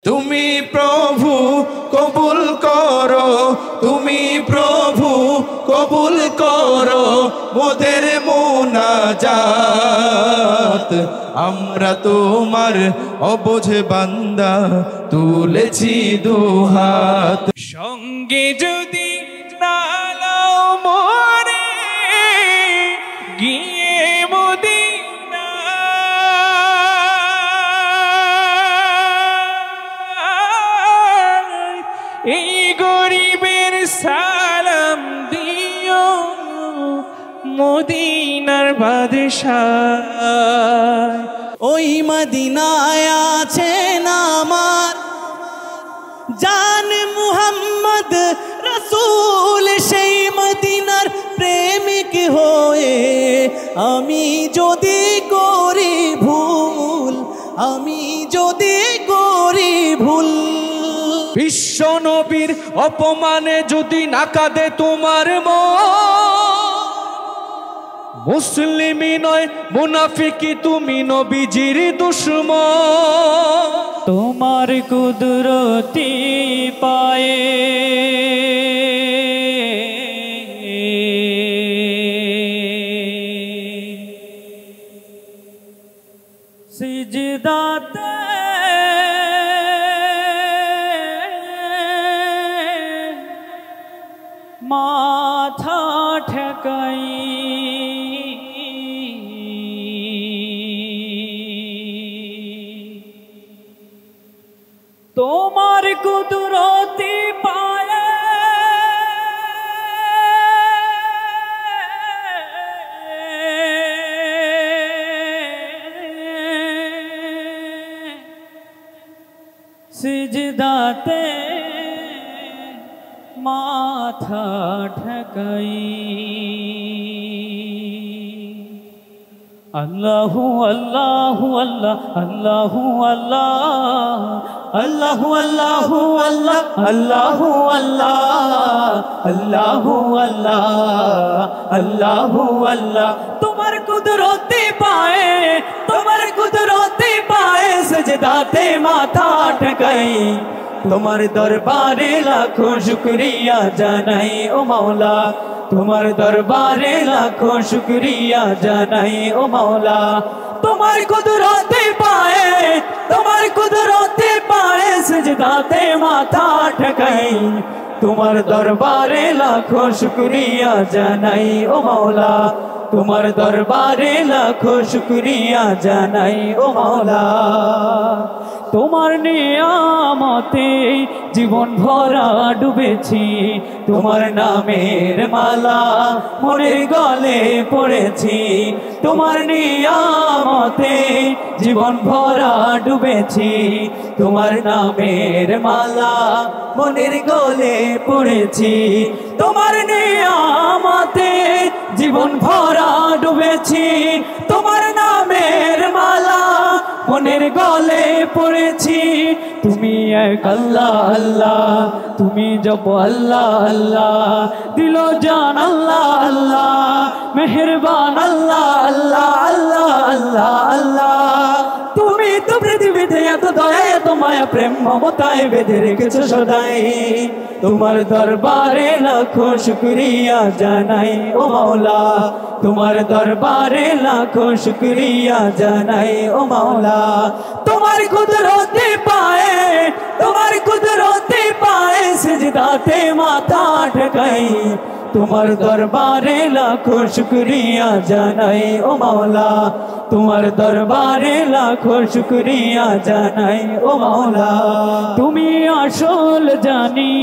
তুমি প্রভু কবুল করো, তুমি প্রভু কবুল করো মোদের মুনাজাত। আমরা তোমার অবোঝ বান্দা তুলেছি দুহাত। সঙ্গে যদি নালাও মোরে গিয়ে মদিনা, এই গরিবের সালাম দিও মদিনার বাদশাহ। ওই মদিনায় আছেন আমার জান মুহাম্মদ রসূল, সেই মদিনার প্রেমিক হয়ে আমি যদি করি ভুল, আমি যদি করি ভুল। বিশ্ব নবীর অপমানে যদি না কাঁদে তোমার মন, মুসলিমই নয় মুনাফিকি তুমি নবীজির দুশমন। তোমার কুদরতি পায়ে সিজদাতে মাথা ঠেকাই, তোমার কুদরতি পায়ে সিজদাতে মাথা ঠেকাই। আল্লাহু আল্লাহু আল্লাহ আল্লাহু আল্লাহ আল্লাহু আল্লাহু আল্লাহ আল্লাহু আল্লাহ আল্লাহু আল্লাহ আল্লাহু আল্লাহ। তোমার কুদরতি পায়ে, তোমার কুদরতি পায়ে সিজদাতে মাথা ঠেকাই, তোমার দরবারে লাখো শুকরিয়া জানাই ও মাওলা, তোমার দরবারে লাখো শুকরিয়া জানাই ও মাওলা। তোমার কুদরতে পায়ে, তোমার কুদরতে পায়ে সিজদাতে মাথা ঠেকাই, তোমার দরবারে লাখো শুকরিয়া জানাই ও মাওলা, তোমার দরবারে লাখো শুকরিয়া জানাই ও মাওলা। তোমার নিয়ামতে জীবন ভরা ডুবেছি, তোমার নামের মালা মনের গলে পড়েছি, তোমার নিয়ামতে জীবন ভরা ডুবেছি, তোমার নামের মালা মনের গলে পড়েছি, তোমার নিয়ামতে জীবন ভরা ডুবেছি, তোমার নামের মালা মনের গলে পড়েছি। তুমি এক আল্লাহ আল্লাহ, তুমি জপ আল্লাহ আল্লাহ, দিল জান আল্লাহ আল্লাহ, মেহেরবান আল্লাহ আল্লাহ আল্লাহ আল্লাহ আল্লাহ। তুমি তো পৃথিবীতে এত দয়া এত মায়া প্রেম মমতায় বেঁধে রেখেছো সদাই, তোমার দরবারে লাখো শুকরিয়া জানাই ও মাওলা, তোমার দরবারে লাখো শুকরিয়া জানাই ও মাওলা। তোমার কুদরতে পায়ে, তোমার কুদরতে পায়ে সিজদাতে মাথা ঠেকাই, তোমার দরবারে লাখো শুকরিয়া জানাই ও মাওলা, তোমার দরবারে লাখো শুকরিয়া জানাই ও মাওলা। তুমি আসল জানি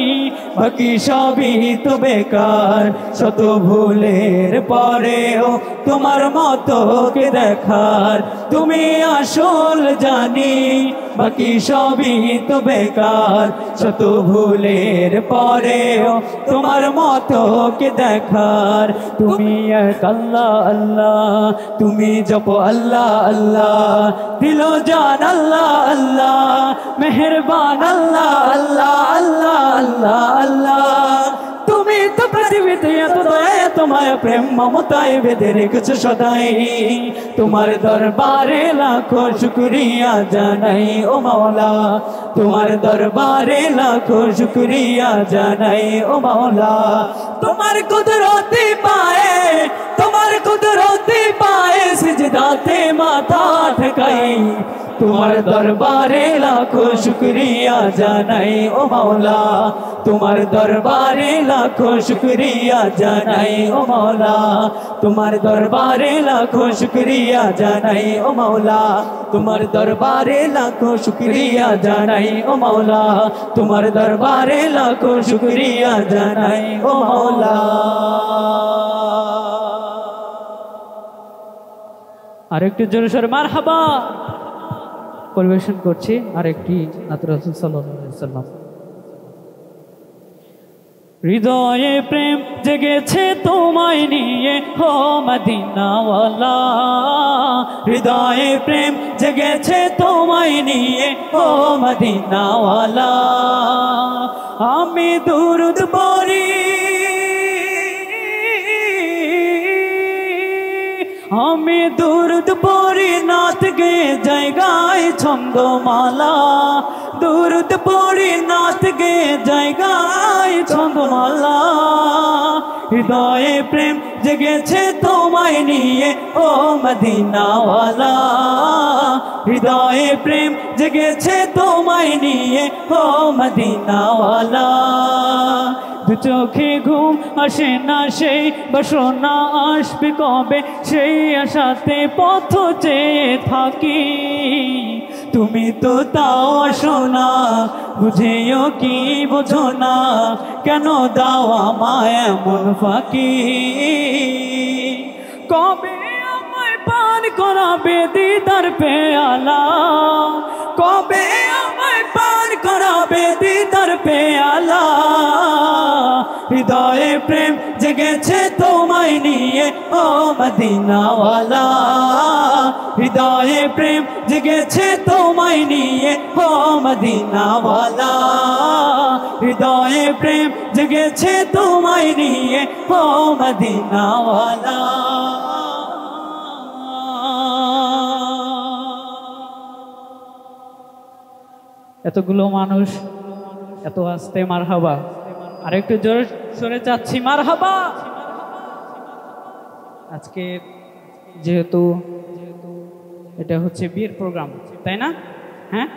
বাকি সবই তো বেকার, শত ভুলের পরেও তোমার মতো কে দেখার। তুমি আসল জানি বাকি সবই তো বেকার, শত ভুলের পরেও তোমার মতো কে দেখার। তুমি এক আল্লাহ আল্লাহ, তুমি জপ আল্লাহ আল্লাহ, দিল জান আল্লাহ আল্লাহ, মেহেরবান আল্লাহ আল্লাহ আল্লাহ আল্লাহ আল্লাহ। তুমি তো পৃথিবীতে এত দয়া এত মায়া প্রেম মমতায় বেঁধে রেখেছ সদাই তোমার দরবারে লাখো শুকরিয়া জানাই ও মাওলা তোমার দরবারে লাখো শুকরিয়া জানাই ও মাওলা তোমার কুদরতি পায়ে তোমার কুদরতি পায়ে সিজদাতে মাথা ঠকাই তোমার দরবারে লাখো শুকরিয়া জানাই ও মাওলা তোমার দরবারে লাখো শুকরিয়া জানাই ও মাওলা তোমার দরবারে লাখো শুকরিয়া জানাই ও মাওলা তোমার দরবারে লাখো শুকরিয়া জানাই ও মাওলা তোমার দরবারে লাখো শুকরিয়া জানাই ও মাওলা আরেকটু জোরে সোরে মারহাবা পরিবেশন করছি আরেকটি নাত রাসূল সাল্লাল্লাহু আলাইহি ওয়াসাল্লাম হৃদয়ে প্রেম জেগেছে তোমায় নিয়ে হো মদিনাওয়ালা হৃদয়ে প্রেম জেগেছে তোমায় নিয়ে হো মদিনাওয়ালা আমি দুরুদ পড়ি আমি দুরুদ পড়ি নাত গে জায়গায় ছন্দমালা দুরুদ পড়ি নাত গে জায়গায় ছন্দমালা হৃদয়ে প্রেম জেগেছে তোমায় নিয়ে ও মদিনাওয়ালা হৃদয়ে প্রেম জেগেছে তোমায় নিয়ে ও মদিনাওয়ালা দু চোখে ঘুম আসে না সেই বাসনা আসবে কবে সেই আশাতে পথ চেয়ে থাকি তুমি তো তাও আসো না বুঝেও কি বোঝো না কেন দাও আমায় এমন ফাঁকি কবে আমায় পান করাবে দিদার পেয়ালা কবে আমায় পান করাবে দিদার পেয়ালা হৃদয়ে প্রেম জেগেছে তোমায় নিয়ে ও মদিনাওয়ালা হৃদয়ে প্রেম জেগেছে তোমায় নিয়ে ও মদিনাওয়ালা হৃদয়ে প্রেম জেগেছে তোমায় নিয়ে ও মদিনাওয়ালা এতগুলো মানুষ এত আস্তে মারহাবা আরেকটু জোরে সরে যাচ্ছি মারহাবা আজকে যেহেতু এটা হচ্ছে বিয়ের প্রোগ্রাম তাই না হ্যাঁ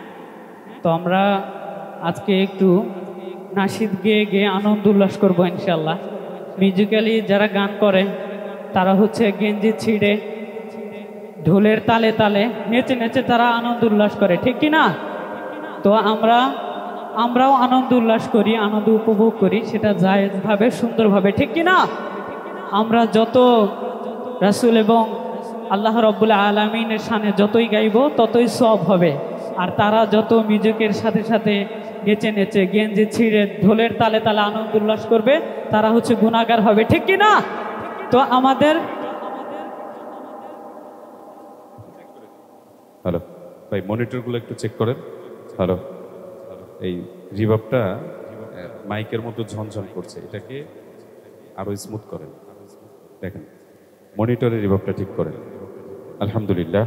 তো আমরা আজকে একটু নাশিদ গেয়ে গেয়ে আনন্দ উল্লাস করবো ইনশাল্লাহ মিউজিক্যালি যারা গান করে তারা হচ্ছে গেঞ্জি ছিঁড়ে ঢোলের তালে তালে নেচে নেচে তারা আনন্দ উল্লাস করে ঠিক কি না তো আমরাও আনন্দ উল্লাস করি আনন্দ উপভোগ করি সেটা জায়েজভাবে সুন্দরভাবে ঠিক কি না আমরা যত রাসূল এবং আল্লাহ রাব্বুল আলামিনের শানে যতই গাইব ততই সওয়াব হবে আর তারা যত মিউজিকের সাথে সাথে নেচে নেচে গেঞ্জি ছিঁড়ে ঢোলের তালে তালে আনন্দ উল্লাস করবে তারা হচ্ছে গুনাহগার হবে ঠিক কি না তো আমাদের হ্যালো ভাই মনিটরগুলো একটু চেক করেন হ্যালো এই রিভাবটা মাইকের মতো ঝনঝন করছে এটাকে আরো স্মুথ করেন দেখেন মনিটরের রিভাবটা ঠিক করেন আলহামদুলিল্লাহ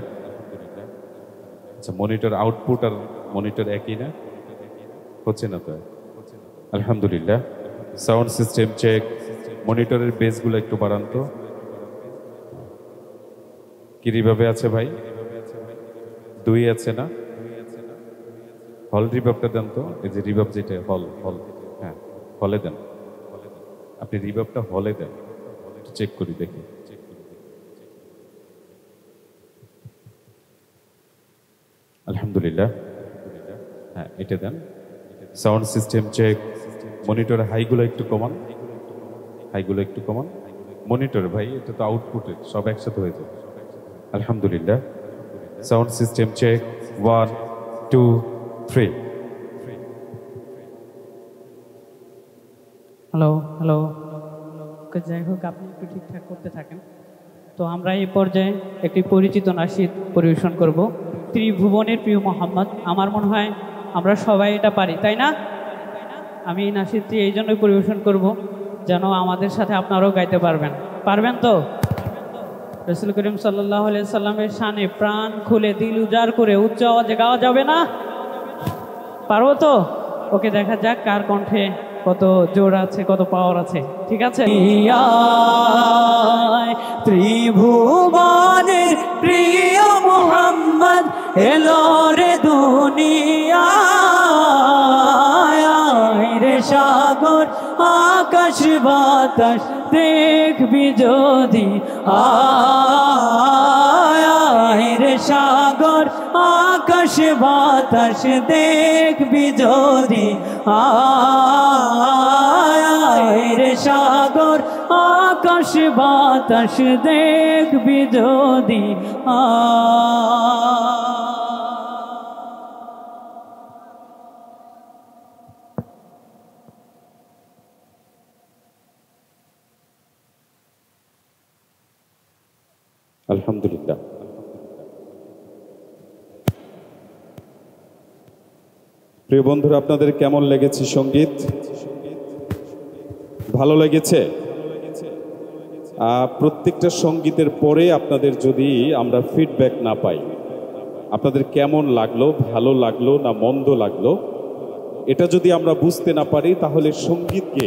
আচ্ছা মনিটর আউটপুট আর মনিটর একই না হচ্ছে না তো আলহামদুলিল্লাহ সাউন্ড সিস্টেম চেক মনিটরের বেসগুলো একটু বাড়ান তো কি রিভাবে আছে ভাই 2 আছে না হল রিভাবটা দেন তো এই যে রিভাব যেটা হল হ্যাঁ হলে দেন আপনি রিভাবটা হলে দেন চেক করি দেখি আলহামদুলিল্লাহ হ্যাঁ এটা দেন সাউন্ড সিস্টেম চেক মনিটরে হাইগুলো একটু কমান মনিটর ভাই এটা তো আউটপুটে সব একসাথে হয়ে যায় আলহামদুলিল্লাহ সাউন্ড সিস্টেম চেক 1 2 3 হ্যালো যাই হোক আপনি একটু ঠিকঠাক করতে থাকেন তো আমরা এই পর্যায়ে একটি পরিচিত নাশিদ পরিবেশন করব ত্রিভুবনের প্রিয় মোহাম্মদ আমার মনে হয় আমরা সবাই এটা পারি তাই না আমি এই নাশিদটি এই জন্যই পরিবেশন করব যেন আমাদের সাথে আপনারাও গাইতে পারবেন পারবেন তো? রাসূল করিম সাল্লাল্লাহু আলাইহি সাল্লামের শানে প্রাণ খুলে দিল উজাড় করে উচ্চ আওয়াজে গাওয়া যাবে না? পারবো তো? ওকে, দেখা যাক কার কণ্ঠে কত জোর আছে, কত পাওয়ার আছে। ঠিক আছে? ত্রিভুবনের প্রিয় মুহাম্মদ এলো রে দুনিয়ায়, রে সাগর আকাশ বাতাস দেখবি যদি, আয় রে সাগর আকাশ বাতাস দেখবি যদি, আয় রে সাগর আকাশ বাতাস দেখবি যদি, আলহামদুলিল্লাহ। প্রিয় বন্ধুরা, আপনাদের কেমন লেগেছে সঙ্গীত? ভালো লেগেছে? প্রত্যেকটা সঙ্গীতের পরে আপনাদের যদি আমরা ফিডব্যাক না পাই, আপনাদের কেমন লাগলো, ভালো লাগলো না মন্দ লাগলো, এটা যদি আমরা বুঝতে না পারি, তাহলে সঙ্গীতকে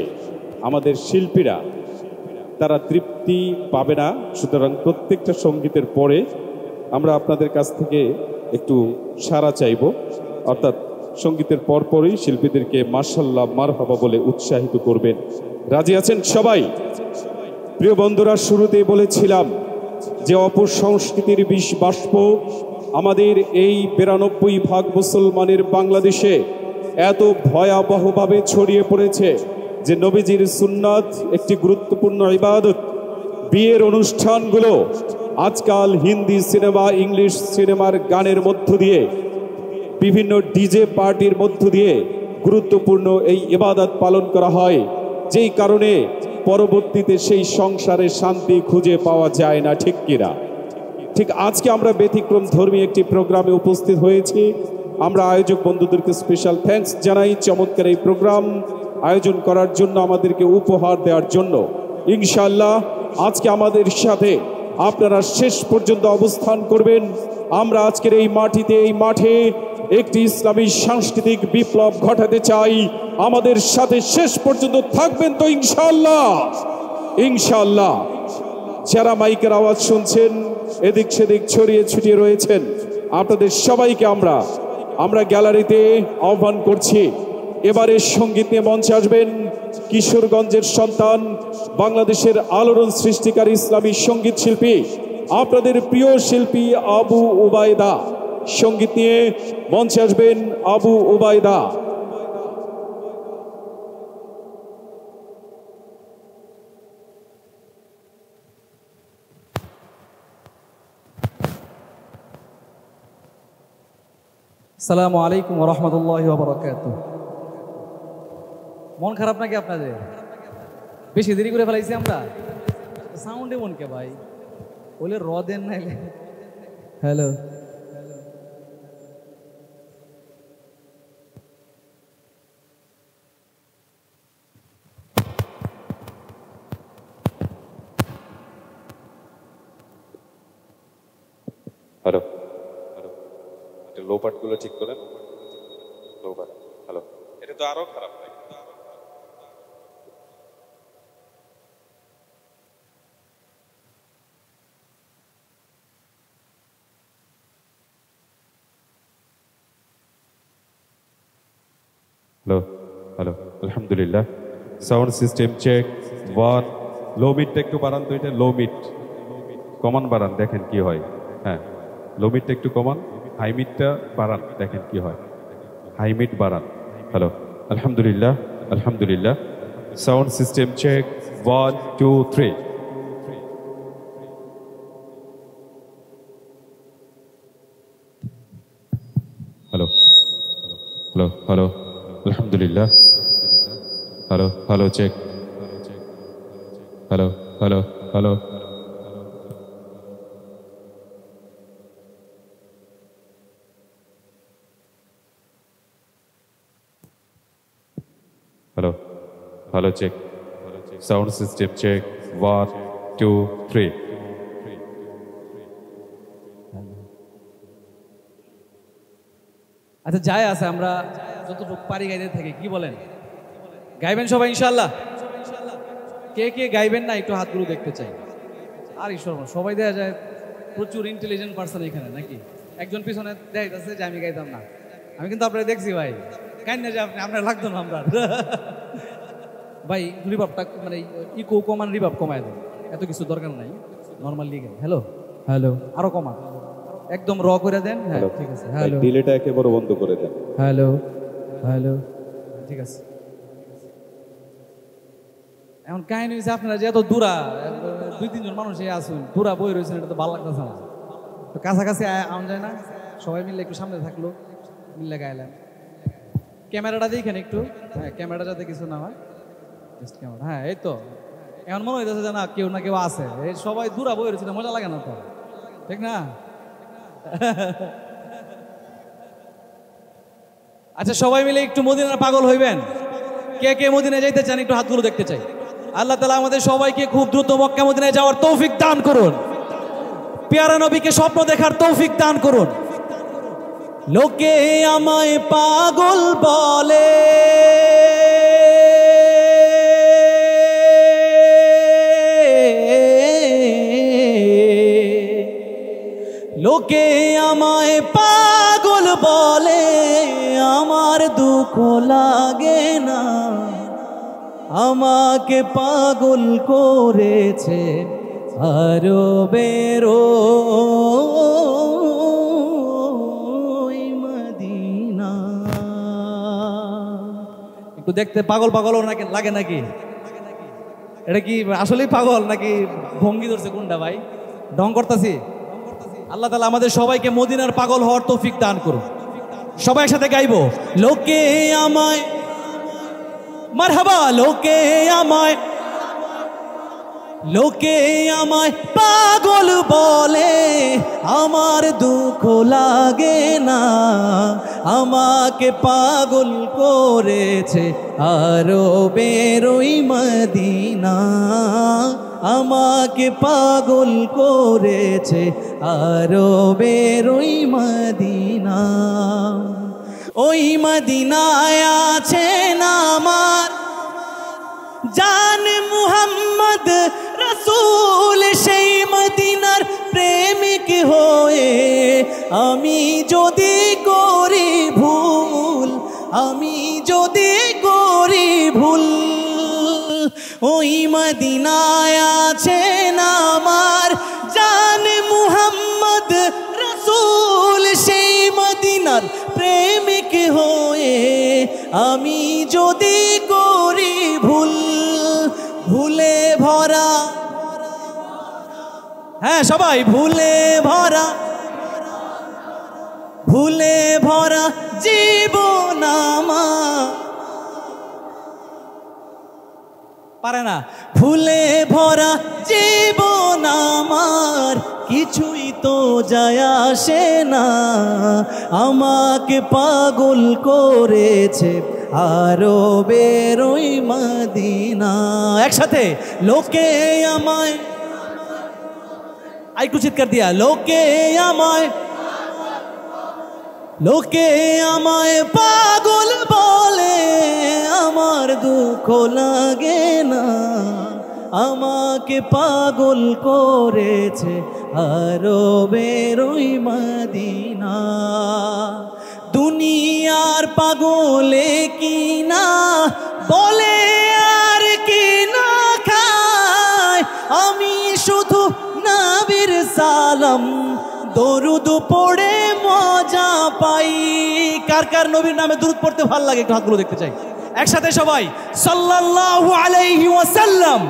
আমাদের শিল্পীরা তারা তৃপ্তি পাবে না। সুতরাং প্রত্যেকটা সঙ্গীতের পরে আমরা আপনাদের কাছ থেকে একটু সাড়া চাইব, অর্থাৎ সঙ্গীতের পরপরই শিল্পীদেরকে মাশাআল্লাহ মারহাবা বলে উৎসাহিত করবেন। রাজি আছেন সবাই? প্রিয় বন্ধুরা, শুরুতেই বলেছিলাম যে অপসংস্কৃতির বিষ বাষ্প আমাদের এই 92% মুসলমানের বাংলাদেশে এত ভয়াবহভাবে ছড়িয়ে পড়েছে যে নবীজির সুন্নাত একটি গুরুত্বপূর্ণ ইবাদত, বিয়ের অনুষ্ঠানগুলো আজকাল হিন্দি সিনেমা, ইংলিশ সিনেমার গানের মধ্য দিয়ে, বিভিন্ন ডিজে পার্টির মধ্য দিয়ে গুরুত্বপূর্ণ এই ইবাদত পালন করা হয়, যেই কারণে পরবর্তীতে সেই সংসারে শান্তি খুঁজে পাওয়া যায় না। ঠিক কিনা? ঠিক আজকে আমরা ব্যতিক্রম ধর্মী একটি প্রোগ্রামে উপস্থিত হয়েছি। আমরা আয়োজক বন্ধুদেরকে স্পেশাল থ্যাঙ্কস জানাই চমৎকার এই প্রোগ্রাম আয়োজন করার জন্য, আমাদেরকে উপহার দেওয়ার জন্য। ইনশাআল্লাহ আজকে আমাদের সাথে আপনারা শেষ পর্যন্ত অবস্থান করবেন। আমরা আজকের এই মাটিতে, এই মাঠে একটি ইসলামী সাংস্কৃতিক বিপ্লব ঘটাতে চাই। আমাদের সাথে শেষ পর্যন্ত থাকবেন তো ইনশাআল্লাহ? ইনশাআল্লাহ। যারা মাইকের আওয়াজ শুনছেন, এদিক সেদিক ছড়িয়ে ছিটিয়ে রয়েছেন, আপনাদের সবাইকে আমরা গ্যালারিতে আহ্বান করছি। এবারে সঙ্গীত নিয়ে মঞ্চে আসবেন কিশোরগঞ্জের সন্তান, বাংলাদেশের আলোড়ন সৃষ্টিকারী ইসলামী সঙ্গীত শিল্পী, আপনাদের প্রিয় শিল্পী আবু উবায়দা। সঙ্গীত নিয়ে মঞ্চে আসবেন আবু উবায়দা। আসসালামু আলাইকুম ওয়া রাহমাতুল্লাহি ওয়া বারাকাতুহু। মন খারাপ নাকি আপনাদের? বেশি দেরি করে ফেলাইছি আমরা? সাউন্ডে মন কে ভাই বলে র দেন নাইলে। হ্যালো, হ্যালো, লো পার্টগুলো ঠিক করেন। Low part, hello. এটা তো আরো খারাপ লাগে। হ্যালো, হ্যালো, আলহামদুলিল্লাহ। Sound system check, 1। লো মিডটা একটু বাড়ান তো, এটা লো মিড কমান বাড়ান, দেখেন কি হয়। হ্যাঁ, লো মিডটা একটু কমান, হাই মিডটা বাড়ান, দেখেন কি হয়। হাই মিড বাড়ান। হ্যালো, আলহামদুলিল্লাহ, আলহামদুলিল্লাহ। Sound system check, 1 2 3। Hello, hello, hello, আলহামদুলিল্লাহ। Hello, hello, check. Hello, hello, hello. Hello, hello, check. Sound system check, 1 2 3 আচ্ছা যাই আছে আমরা যতটুকু পারি গাইতে থাকি, কি বলেন? গাইবেন সবাই ইনশাআল্লাহ? কে কে গাইবেন না একটু হাতগুলো দেখতে চাই। আর ঈশ্বর সবাই দেখা যায় প্রচুর ইন্টেলিজেন্ট পার্সন এখানে, নাকি? একজন পিছনে দেখাইতেছে যে আমি গাইতাম না। আমি কিন্তু আপনারা দেখছি ভাই, গাইন না যে আপনি, আপনার লাগতো না আমরা ভাই। রিভাবটা মানে ইকো কমান, রিভাব কমায় দেন, এত কিছু দরকার নাই, নর্মালি গাই। হ্যালো হ্যালো, আরো কমান, একদম র করে দেন। হ্যাঁ ঠিক আছে। হ্যালো, ডিলেটা একেবারে বন্ধ করে দেন। হ্যালো হ্যালো, ঠিক আছে। এখন কাহিনী হয়েছে আপনারা যে এত দূরা 2-3 জন মানুষ আসুন, দূরা বই রয়েছেন, এটা তো ভালো লাগতেছে না। তো কাছাকাছি আম যায় না, সবাই মিলে একটু সামনে থাকলো, মিলে গাইলাম। ক্যামেরাটা দেখেন একটু, হ্যাঁ ক্যামেরাটা যাতে কিছু না হয়, জাস্ট ক্যামেরা। হ্যাঁ এই তো, এখন মনে হইতেছে যে না কেউ না কেউ আছে, এই সবাই দূরা বই রয়েছে, মজা লাগে না তো, ঠিক না? আচ্ছা সবাই মিলে একটু মদিনার পাগল হইবেন। কে কে মদিনায় যাইতে চান একটু হাতগুলো দেখতে চাই। আল্লাহ তাআলা আমাদের সবাইকে খুব দ্রুত মক্কা মদিনায় যাওয়ার তৌফিক দান করুন। পেয়ারা নবীকে স্বপ্ন দেখার তৌফিক দান করুন। লোকে আমায় পাগল বলে, লোকে আমায় পাগল বলে, আমার দুঃখ লাগে না। আমাকে পাগল করেছে আরো বেরো মদিনা। একটু দেখতে পাগল পাগল নাকি লাগে নাকি? এটা কি আসলেই পাগল নাকি ভঙ্গি ধরছে কোনটা ভাই? ঢং করতেছি? আল্লাহ তাআলা আমাদের সবাইকে মদিনার পাগল হওয়ার তৌফিক দান করুন। সবাই একসাথে গাইবো, লোকে আমায় মারহাবা, লোকে আমায়, লোকে আমায় পাগল বলে, আমার দুঃখ লাগে না। আমাকে পাগল করেছে আরো বেরোই মদিনা। আমাকে পাগল করেছে আরো বেরোই মদিনা। ওই মদিনায় আছেন আমার জান মুহাম্মদ রাসূল, সেই মদিনার প্রেমিক হয়ে আমি যদি করি ভুল, আমি যদি করি ভুল, ওই মদিনায় আছেন আমার জান মুহাম্মদ রাসূল, সেই মদিনার প্রেমিক হয়ে আমি যদি করি ভুল, ভুলে ভরা, হ্যাঁ সবাই ভুলে ভরা, ভুলে ভরা জীবন আমার, পারে না, ভুলে ভরা জীবন আমার, কিছুই তো যায় আসে না। আমাকে পাগল করেছে আরো বেরোই মদিনা। একসাথে, লোকে আমায়, আরেকটু চিৎকার দিয়া, লোকে আমায়, লোকে আমায় পাগল বলে, আমার দুঃখ লাগে না। আমাকে পাগল করেছে আরো বেরোই মদিনা। দুনিয়ার পাগলে কি না বলে আর কি না খায়, আমি শুধু নবীর সালাম দরুদ পড়ে মজা পাই। কার কার নবীর নামে দরুদ পড়তে ভালো লাগে একটু হাতগুলো দেখতে চাই একসাথে সবাই, সাল্লাল্লাহু আলাইহি ওয়াসাল্লাম।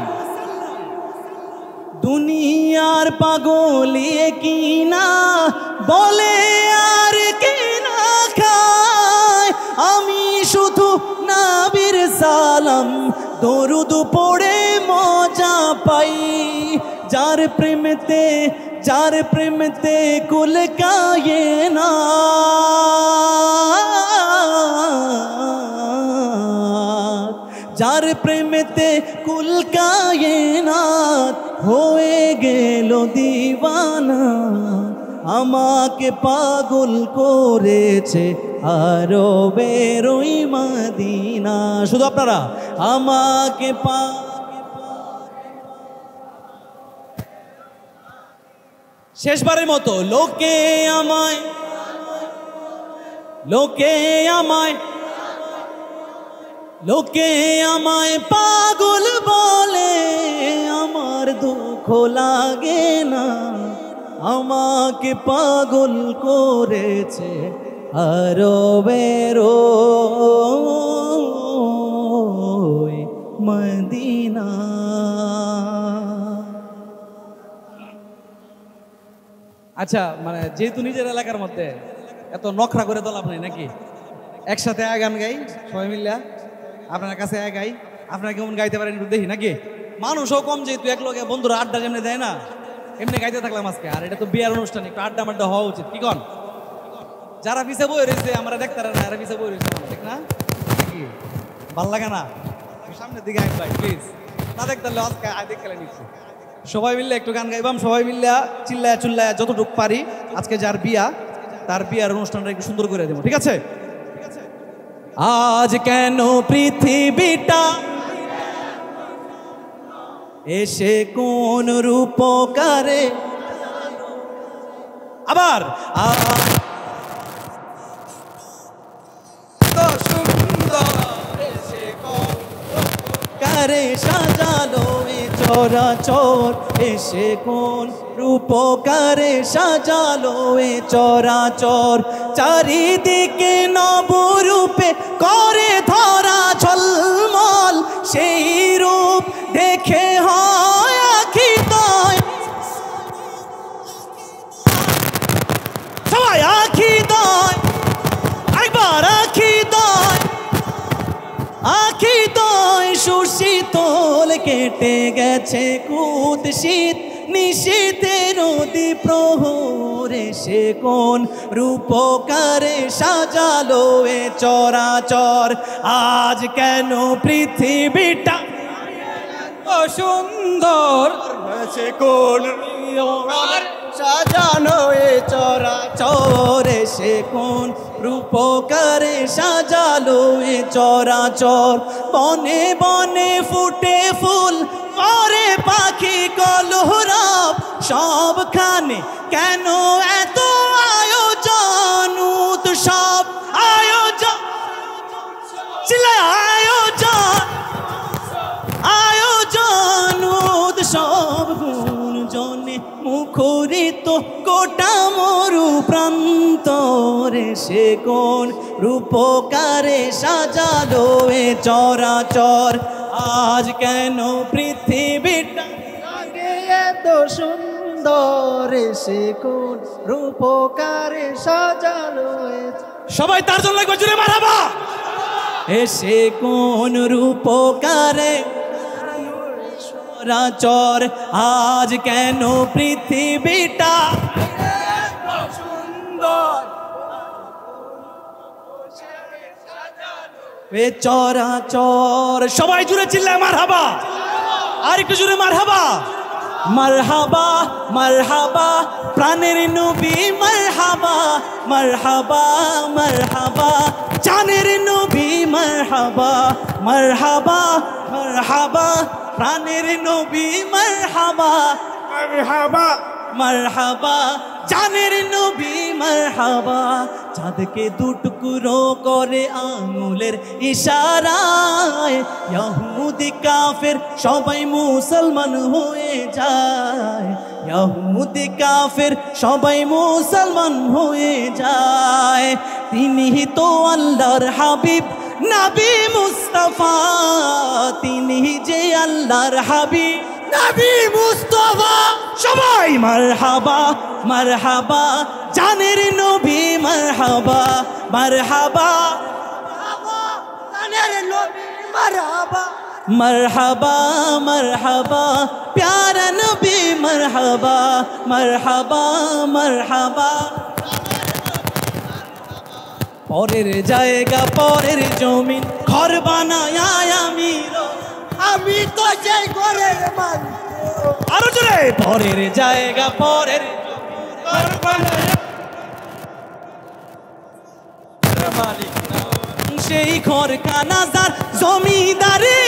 দুনিয়ার পাগলে কি না বলে আর কি না খায়, আমি শুধু নবীর সালাম দরুদ পড়ে মজা পাই। যার প্রেমতে, যার প্রেমতে কুল কায়না, যার প্রেমেতে কুল কায়নাত হয়ে গেল দিওয়ানা, আমাকে পাগল করেছে আরবের ওই মদিনা। শুধু আপনারা আমাকে শেষবারের মতো লোকে আমায় পাগল বলে, আমার দুঃখ লাগে না, আমাকে পাগল করেছে আরবের ওই মদিনা। আচ্ছা, মানে যেহেতু নিজের এলাকার মধ্যে এত নখরা করে তো লাভ নাই নাকি? একসাথে গান গাই সবাই মিল্লা, আপনার কাছে গাই, আপনারা কেমন গাইতে পারেন একটু দেখি নাকি? মানুষও কম, যেহেতু এক লগে বন্ধুরা আড্ডা যেমনি দেয় না, এমনি গাইতে থাকলাম আজকে। আর এটা তো বিয়ার অনুষ্ঠান, একটু আড্ডা মাড্ডা হওয়া উচিত, কি কন? যারা পিছে বই রয়েছে আমরা দেখতে না, এরা পিছে বই রয়েছে, ঠিক না? কি ভাল লাগে না? সামনের দিকে আইন ভাই প্লিজ, না দেখতে আজকে দেখতে নিচ্ছি। সবাই মিললে একটু গান গাইবাম, সবাই মিললে চিল্লায় চুল্লায় যতটুকু পারি। আজকে যার বিয়া, তার বিয়ার অনুষ্ঠানটা একটু সুন্দর করে দেবো, ঠিক আছে? আজ কেন পৃথিবীটা এসে কোন রূপকারে, আবার কারে সাজালো এ চরাচর, এসে কোন রূপকারে সাজালো এ চরাচর, চারিদিকে নবরূপে করে ধরা ঝলমল, সেই রূপ দেখে হয় আখি দয়, সবাই আখি দয়, একবার আখি দয়, আখি দয় সুশীতল, কেটে গেছে কুৎসিত নিশীথে নদী প্রহরে, সে কোন রূপকারে সাজালো এ চরাচর, আজ কেন পৃথিবীটা সুন্দর, সে কোন সাজানো এ চরাচর, সে কোন রূপকারে সাজালো এ চরাচর, বনে বনে ফুটে ফুল করে পাখি কলরব, সবখানে কেন এত আয়োজন উৎসব, আয়োজন আয়োজন আয়োজন উৎসব, গুঞ্জনে মুখরিত গোটা মরু প্রান্তরে, সে কোন রূপকারে সাজালো এ চরাচর, আজ কেন পৃথিবীটা এত সুন্দর, সে কোন রূপকারে সাজালো। সবাই তার জন্য একবার জুড়ে মারহাবা। এসে কোন রূপকারে চরাচর, আজ কেন পৃথিবীটা সুন্দর, এ চরাচর, সবাই জুড়ে চিল্লায় মারহাবা, আর একটু জুড়ে মারহাবা। মারহাবা মারহাবা প্রাণের নবী, মারহাবা মারহাবা মারহাবা জানের নবী, মারহাবা মারহাবা মারহাবা প্রাণের নবী, মারহাবা মারহাবা মারহাবা জানের নবী, মারহাবা। চাঁদকে দুটুকরো করে আঙুলের ইশারায়, ইহুদি কাফের সবাই মুসলমান হয়ে যায়, ইহুদি কাফের সবাই মুসলমান হয়ে যায়। তিনি তো আল্লাহর হাবিব নবী মুস্তাফা, তিনি যে আল্লাহর হাবিব নবী মুস্তাফা। সবাই মারহাবা মারহাবা জানের নবী, মারহাবা মারহাবা জানের নবী, মারহাবা মারহাবা মারহাবা প্যারা নবী, মারহাবা মারহাবা মারহাবা। পরের জায়গা পরের জমিন ঘর বানায় আমি তো সেই ঘরের মালিক। আরো জোরে, পরের জায়গা পরের ঘর বানায় মালিক না। সেই ঘর খানা যার জমিদারি।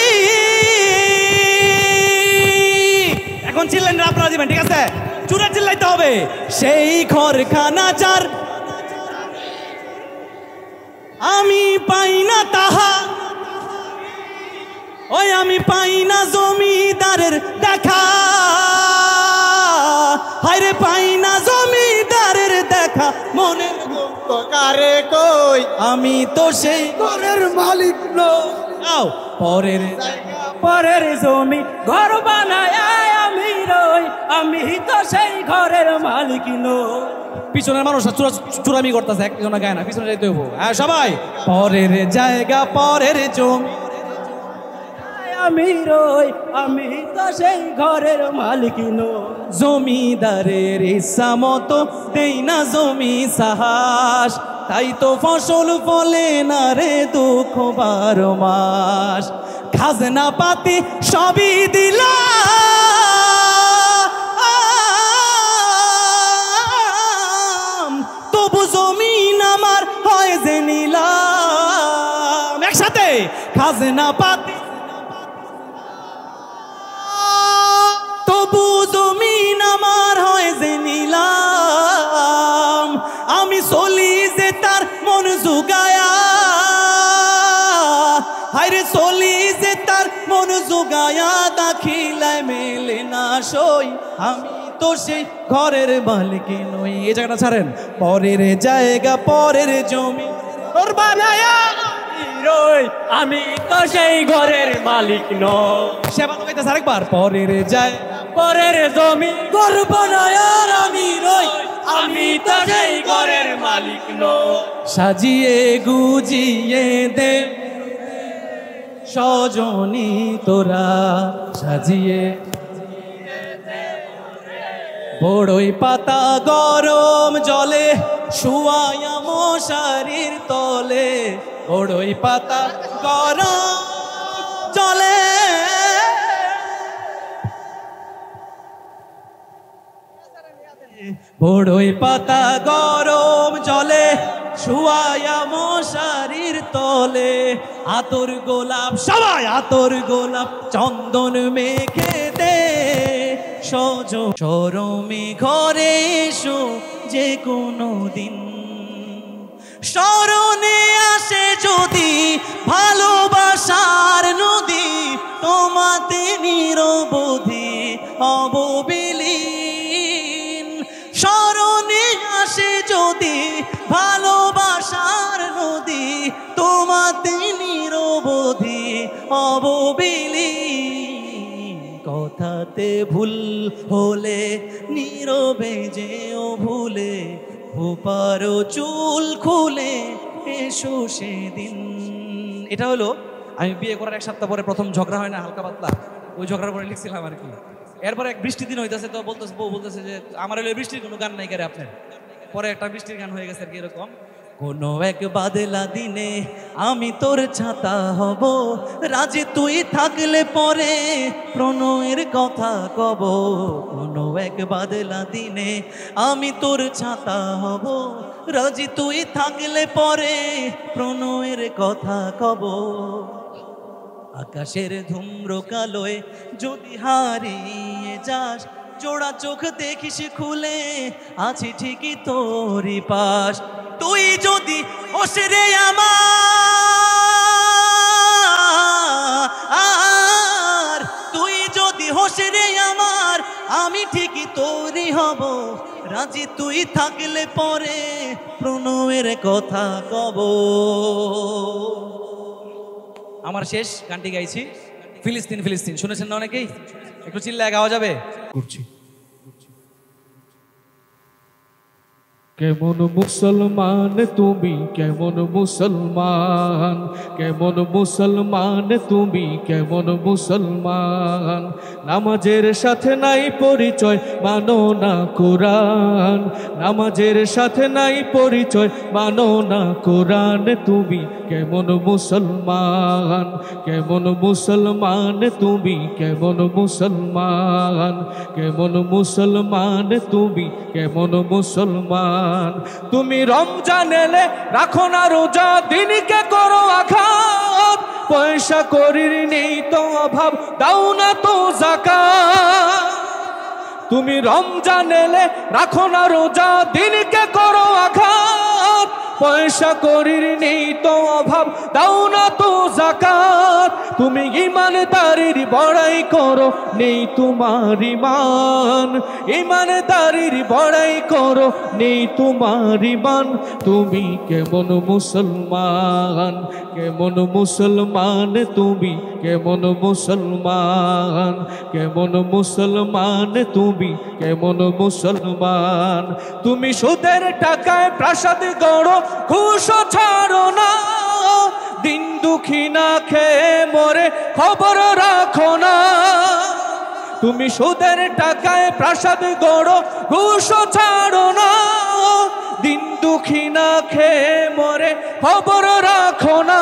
এখন চিল্লেন আপনারা দিবেন, ঠিক আছে? চুরা চিল্লাইতে হবে। সেই ঘর খানা যার আমি পাই না তাহা, ওই আমি পাই না জমিদারের দেখা, হায়রে পাই না জমিদারের দেখা। মনে কারে কই আমি তো সেই ঘরের মালিক নই। পরের পরের জমি ঘর বানায় আমি রই, আমি তো সেই ঘরের মালিক নই। পিছনের মানুষ চুরামি করতেছে, একজন গায় না, পিছনে যাইতে হবো। হ্যাঁ সবাই, পরের জায়গা পরের জমি আমি রই, আমি তো সেই ঘরের মালিক নই। জমিদারের ইচ্ছা মতো দেই না জমি সাহস, তাই তো ফসল ফলে না রে দুঃখ 12 মাস। খাজনা পাতি সবই দিলাম, তবু জমিন আমার হয় যে নিলাম। একসাথে, খাজনা পাতি তবু জমিন আমার হয় যে নিলাম। আমি চলি যে তার মন জুগায়া, হায়রে চলি যে তার মন জুগায়া, দাখিলায় মেলে না সই, আমি তো সেই ঘরের মালিক নই। এই জায়গাটা ছাড়েন, পরের জায়গা পরের জমি ঘর বানায়া রই, আমি তো সেই ঘরের মালিক নই। সেবা তো কইতাছে আরেকবার, পরের জায়গা পরের জমি ঘর বানায় আমি রই, আমি তো সেই ঘরের মালিক নই। সাজিয়ে গুজিয়ে দে সজনী তোরা, সাজিয়ে বড়ই পাতা গরম জলে শুয়ায়া মশারির তলে, বড়ই পাতা গরম জলে বড়ই পাতা গরম জলে শুয়ায়া মশারির তলে। আতর গোলাপ সবাই, আতর গোলাপ চন্দন মেখে দে সজ চরমে ঘরে এসো যে কোনো দিন। স্মরণে আসে যদি ভালোবাসার নদী, তোমাতে নিরবধি অববিলীন। স্মরণে আসে যদি ভালোবাসার নদী, তোমাতে নিরবধি অববিলীন। কথাতে ভুল হলে নীরবে যেও ভুলে, ভূপারো চুল খুলে এসো সেদিন। এটা হলো আমি বিয়ে করার 1 সপ্তাহ পরে প্রথম ঝগড়া হয় না হালকা পাতলা, ওই ঝগড়ার পরে লিখছিলাম আর কি। এরপরে এক বৃষ্টির দিন হইতেছে, তো বলতেছে বউ বলতেছে যে আমার হলো বৃষ্টির কোনো গান নাই কেরে আপনার। পরে একটা বৃষ্টির গান হয়ে গেছে আর কি এরকম, কোনো এক বাদলা দিনে আমি তোর ছাতা হব, রাজি তুই থাকলে পরে প্রণয়ের কথা কব। কোনো এক বাদলা দিনে আমি তোর ছাতা হব, রাজি তুই থাকলে পরে প্রণয়ের কথা কব। আকাশের ধূম্র কালোয় যদি হারিয়ে যাস, জোড়া চোখ দেখিস খুলে আছি ঠিকই তোরই পাশ। তুই যদি ওসরে আমার, তুই যদি হোসরে আমার, আমি ঠিকই তোরই হব, রাজি তুই থাকলে পরে প্রণয়ের কথা কব। আমার শেষ গানটি গাইছি ফিলিস্তিন ফিলিস্তিন, শুনেছেন না অনেকেই? একটু চিল্লায় গাওয়া যাবে? করছি। কেমন মুসলমান তুমি, কেমন মুসলমান, কেমন মুসলমান তুমি, কেমন মুসলমান। নামাজের সাথে নাই পরিচয়, মানো না কোরআন। নামাজের সাথে নাই পরিচয়, মানো না কোরআন। তুমি কেমন মুসলমান, কেমন মুসলমান তুমি, কেমন মুসলমান, কেমন মুসলমান তুমি, কেমন মুসলমান। তুমি রমজান এলে রাখো না রোজা, দিনকে করো আঘাত। পয়সা করির নেই তো অভাব, দাও না তো যাকাত। তুমি রমজান এলে রাখো না রোজা, দিনকে করো আঘাত। পয়সা করির নেই তো অভাব, দাও না তো যাকাত। তুমি ইমানদারির বড়াই করো, নেই তোমার ইমান। ইমানদারির বড়াই করো, নেই তোমার ইমান। তুমি কেমন মুসলমান, কেমন মুসলমান তুমি, কেমন মুসলমান, কেমন মুসলমান তুমি, কেমন মুসলমান। তুমি সুদের টাকায় প্রাসাদ গড়ো, ঘুষ ছাড়ো না। দিন দুঃখী না খেয়ে মরে খবর রাখো না। তুমি সুদের টাকায় প্রাসাদ গড়ো, ঘুষ ছাড়ো না। দিন দুঃখী না খেয়ে মরে খবর রাখো না।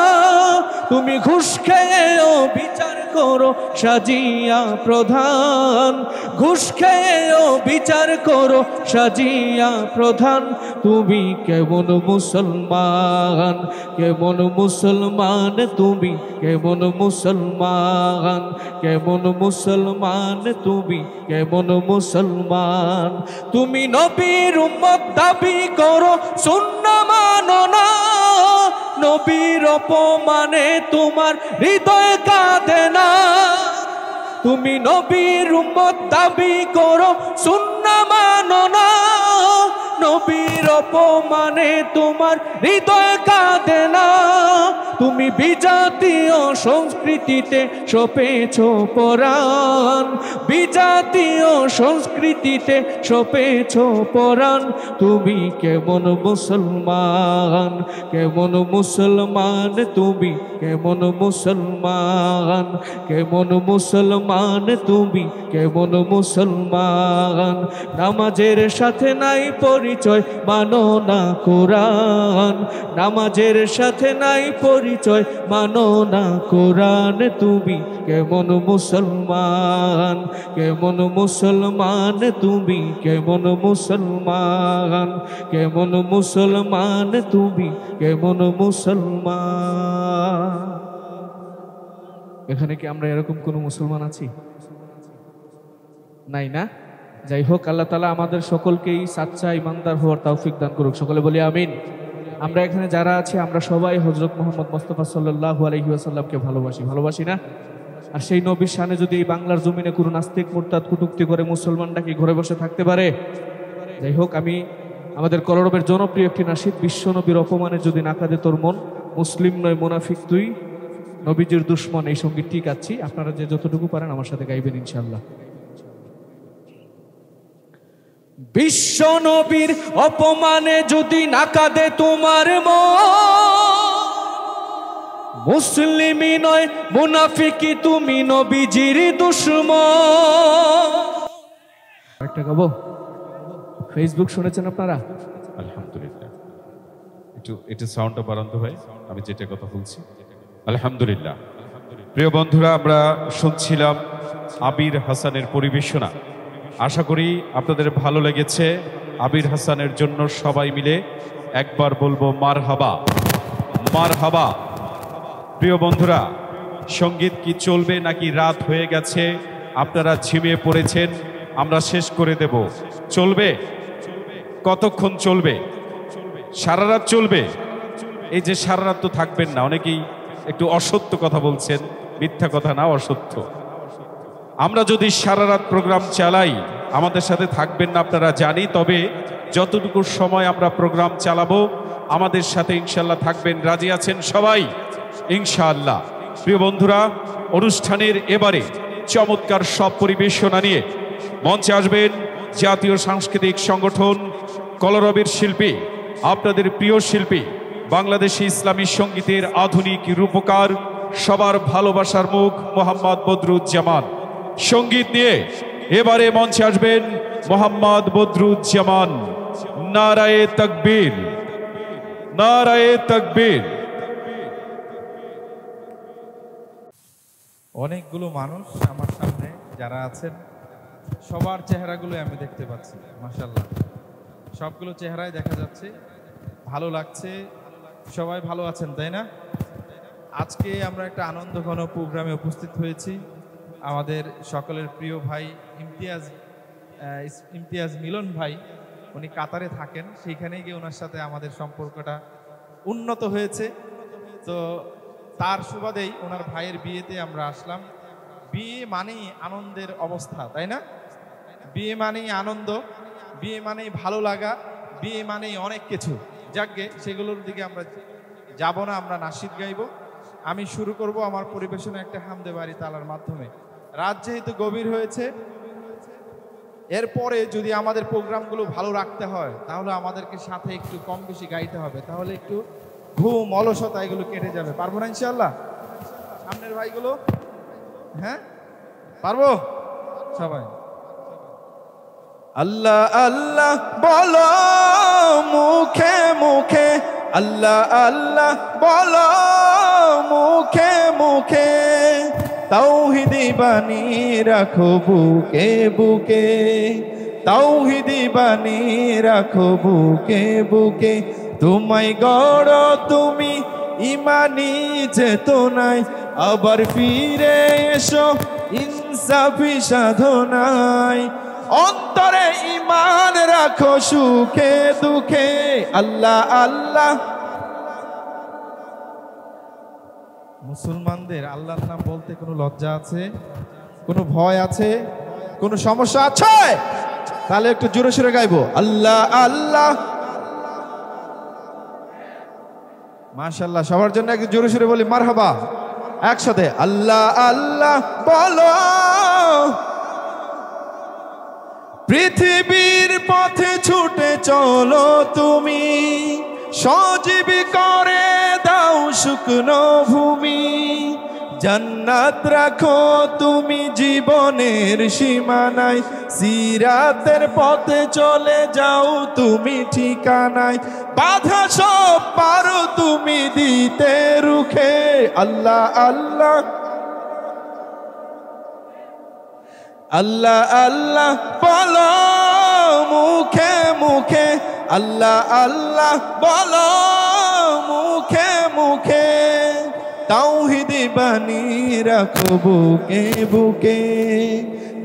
তুমি ঘুষ খেয়েও বিচার করো সাজিয়া প্রধান। ঘুষ খেয়েও বিচার করো সাজিয়া প্রধান। তুমি কেমন মুসলমান, কেমন মুসলমান তুমি, কেমন মুসলমান, কেমন মুসলমান তুমি, কেমন মুসলমান। তুমি নবীর উম্মত দাবি করো, সুন্নাহ মানো না। নবীর অপমানে তোমার হৃদয় কাঁদে না। তুমি নবীর উম্মত দাবি করো, সুন্নাহ মানো না। নবীর অপমানে তোমার হৃদয় কাঁদে না। তুমি বিজাতীয় সংস্কৃতিতে সপেছ পরাণ। বিজাতীয় সংস্কৃতিতে সপেছ পরাণ। তুমি কেমন মুসলমান, কেমন মুসলমান তুমি, কেমন মুসলমান, কেমন মুসলমান তুমি, কেমন মুসলমান। নামাজের সাথে নাই পরিচয়, মানো না কোরআন। নামাজের সাথে নাই পরিচয়, মানো না কোরআন। তুমি কেমন মুসলমান, কেমন মুসলমান তুমি, কেমন মুসলমান, কেমন মুসলমান তুমি, কেমন মুসলমান। এখানে কি আমরা এরকম কোনো মুসলমান আছি? নাই না? যাই হোক, আল্লাহ তাআলা আমাদের সকলকেই সাচ্চা ইমানদার হওয়ার তৌফিক দান করুক। সকলে বলি আমিন। আমরা এখানে যারা আছি, আমরা সবাই হযরত মুহাম্মদ মুস্তাফা সাল্লাল্লাহু আলাইহি ওয়াসাল্লামকে ভালোবাসি, ভালোবাসি না? আর সেই নবীর শানে যদি এই বাংলার জমিনে কোনো নাস্তিক মুরতাদ কটূক্তি করে মুসলমানরা কি ঘরে বসে থাকতে পারে? যাই হোক, আমি আমাদের কলরবের জনপ্রিয় একটি নাশিদ, বিশ্ব নবীর অপমানে যদি না কাঁদে তোর মন, মুসলিম নয় মুনাফিক তুই, নবীজির দুশ্মন, এই সঙ্গীত ঠিক আছি। আপনারা যে যতটুকু পারেন আমার সাথে গাইবেন ইনশাআল্লাহ। বিশ্ব নবীর অপমানে যদি না কাঁদে তোমার মন, মুসলিমই নয় মুনাফিকি তুমি, নবীজির দুশমন। একটা গাবো, ফেসবুক শুনেছেন আপনারা? আলহামদুলিল্লাহ, একটু সাউন্ডটা বাড়ান তো ভাই, আমি যেটা কথা বলছি। আলহামদুলিল্লাহ। প্রিয় বন্ধুরা, আমরা শুনছিলাম আবির হাসানের পরিবেশনা। আশা করি আপনাদের ভালো লেগেছে। আবির হাসানের জন্য সবাই মিলে একবার বলবো মারহাবা, মারহাবা। প্রিয় বন্ধুরা, সঙ্গীত কি চলবে নাকি রাত হয়ে গেছে, আপনারা ঝিমিয়ে পড়েছেন, আমরা শেষ করে দেব? চলবে? কতক্ষণ চলবে? সারা রাত চলবে? এই যে সারা রাত তো থাকবেন না, অনেকেই একটু অসত্য কথা বলছেন, মিথ্যা কথা না, অসত্য। আমরা যদি সারা রাত প্রোগ্রাম চালাই, আমাদের সাথে থাকবেন না আপনারা জানি, তবে যতটুকু সময় আমরা প্রোগ্রাম চালাবো আমাদের সাথে ইনশাল্লাহ থাকবেন। রাজি আছেন সবাই ইনশাআল্লাহ? প্রিয় বন্ধুরা, অনুষ্ঠানের এবারে চমৎকার সব পরিবেশনা নিয়ে মঞ্চে আসবেন জাতীয় সাংস্কৃতিক সংগঠন কলরবের শিল্পী, আপনাদের প্রিয় শিল্পী, বাংলাদেশি ইসলামী সঙ্গীতের আধুনিক রূপকার, সবার ভালোবাসার মুখ মোহাম্মদ বদরুজ্জামান। সঙ্গীত নিয়ে এবারে মঞ্চে আসবেন মোহাম্মদ বদরুজ্জামান। নারায়ে তাকবীর, নারায়ে তাকবীর। অনেকগুলো মানুষ আমার সামনে যারা আছেন, সবার চেহারাগুলো আমি দেখতে পাচ্ছি। মাশাআল্লাহ, সবগুলো চেহারাই দেখা যাচ্ছে, ভালো লাগছে। সবাই ভালো আছেন, তাই না? আজকে আমরা একটা আনন্দঘন প্রোগ্রামে উপস্থিত হয়েছি। আমাদের সকলের প্রিয় ভাই ইমতিয়াজ মিলন ভাই, উনি কাতারে থাকেন, সেইখানে গিয়ে ওনার সাথে আমাদের সম্পর্কটা উন্নত হয়েছে। তো তার সুবাদেই ওনার ভাইয়ের বিয়েতে আমরা আসলাম। বিয়ে মানেই আনন্দের অবস্থা, তাই না? বিয়ে মানেই আনন্দ, বিয়ে মানেই ভালো লাগা, বিয়ে মানেই অনেক কিছু। যাকগে, সেগুলোর দিকে আমরা যাব না, আমরা নাশিদ গাইব। আমি শুরু করব আমার পরিবেশনে একটা হামদে বাড়ি তালার মাধ্যমে। রাত যেহেতু গভীর হয়েছে, এরপরে যদি আমাদের প্রোগ্রামগুলো ভালো রাখতে হয় তাহলে আমাদেরকে সাথে একটু কম বেশি গাইতে হবে, তাহলে একটু ঘুম অলসতা এগুলো কেটে যাবে। পারবো না ইনশাআল্লাহ? সামনের ভাইগুলো, হ্যাঁ পারবো সবাই? আল্লাহ আল্লাহ বলো মুখে মুখে, আল্লাহ আল্লাহ বলো মুখে মুখে, তাওহীদি বাণী রাখো বুকে বুকে, তাওহীদি বাণী রাখো বুকে বুকে। তোমায় গড় তুমি ইমানি চেতনায়, আবার ফিরে এসো ইনসাফি সাধনায়। অন্তরে ইমান রাখো সুখে দুঃখে, আল্লাহ আল্লাহ। মুসলমানদের আল্লাহর নাম বলতে কোনো লজ্জা আছে? কোনো ভয় আছে? কোনো সমস্যা আছে? তাহলে একটু জোরে সোরে গাইবো, আল্লাহ আল্লাহ। মাশাআল্লাহ, সবার জন্য একটু জোরে সোরে বলি মারহাবা একসাথে, আল্লাহ আল্লাহ বলো। পৃথিবীর পথে ছুটে চলো তুমি, সজীবী করে দাও শুকনো ভূমি। জান্নাত রাখো তুমি জীবনের সীমানায়, সিরাতের পথে চলে যাও তুমি ঠিকানায়। বাধা সব পারো তুমি দিতে রুখে, আল্লাহ আল্লাহ। আল্লাহ আল্লাহ বলো মুখে মুখে, আল্লাহ আল্লাহ বলো মুখে মুখে। তাওহীদি বাণী রাখো বুকে বুকে,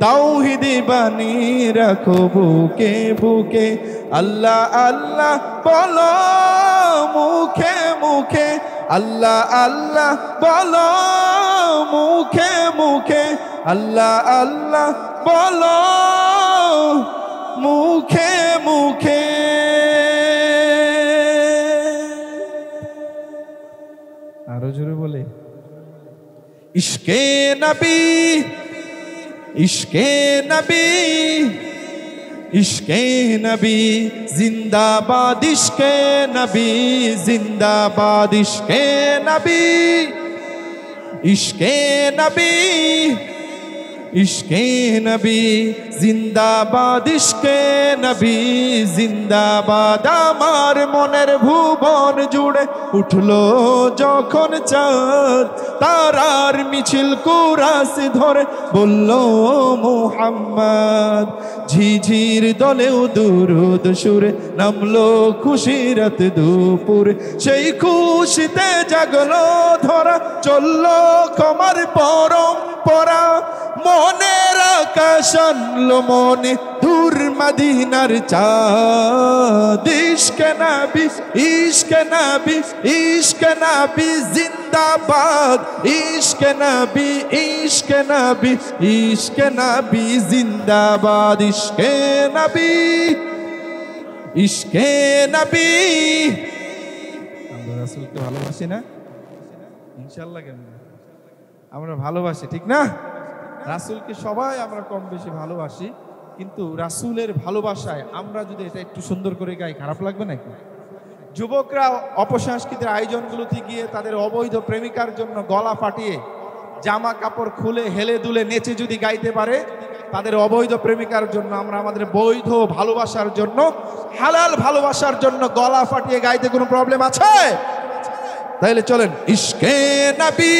তাওহীদি বাণী রাখো বুকে বুকে। আল্লাহ আল্লাহ বলো মুখে মুখে, আল্লাহ আল্লাহ বলো মুখে মুখে। আল্লাহ আল্লাহ বলো মুখে মুখে। আরো জোরে বলে, ইশকে নবী ইশকে নবী ইশকে নবী জিন্দাবাদ, ইশকে নবী জিন্দাবাদ, ইশকে নবী ইশকে নবী ইশকে নবী জিন্দাবাদ, ইশকে নবী জিন্দাবাদ। আমার মনের ভুবন জুড়ে উঠলো যখন চাঁদ, তারার মিছিল কুরাস ধরে বলল মুহাম্মদ। ঝিঝির দলেও দুরুদ সুরে নামলো খুশিরাত দুপুর, সেই খুশিতে জাগলো ধরা চললো ক্ষমার পরম্পরা। মনের আকাশ আনলো মনে দূর মদিনার চাঁদ, ইশকে নবী ইশকে নবী ইশকে নবী জিন্দাবাদ, ইশকে নবী ইশকে নবী ইশকে নবী জিন্দাবাদ, ইশকে নবী ইশকে নবী। আমরা রাসূলকে ভালোবাসি না? ইনশাআল্লাহ কেন আমরা ভালোবাসি, ঠিক না? রাসূলকে সবাই আমরা কম বেশি ভালোবাসি। কিন্তু রাসূলের ভালোবাসায় আমরা যদি এটা একটু সুন্দর করে গাই, খারাপ লাগবে নাকি? যুবকরা অপসংস্কৃতির আয়োজনগুলোতে গিয়ে তাদের অবৈধ প্রেমিকার জন্য গলা ফাটিয়ে জামা কাপড় খুলে হেলে দুলে নেচে যদি গাইতে পারে, তাদের অবৈধ প্রেমিকার জন্য আমরা আমাদের বৈধ ভালোবাসার জন্য, হালাল ভালোবাসার জন্য গলা ফাটিয়ে গাইতে কোনো প্রবলেম আছে? তাইলে চলেন ইশকে নবী,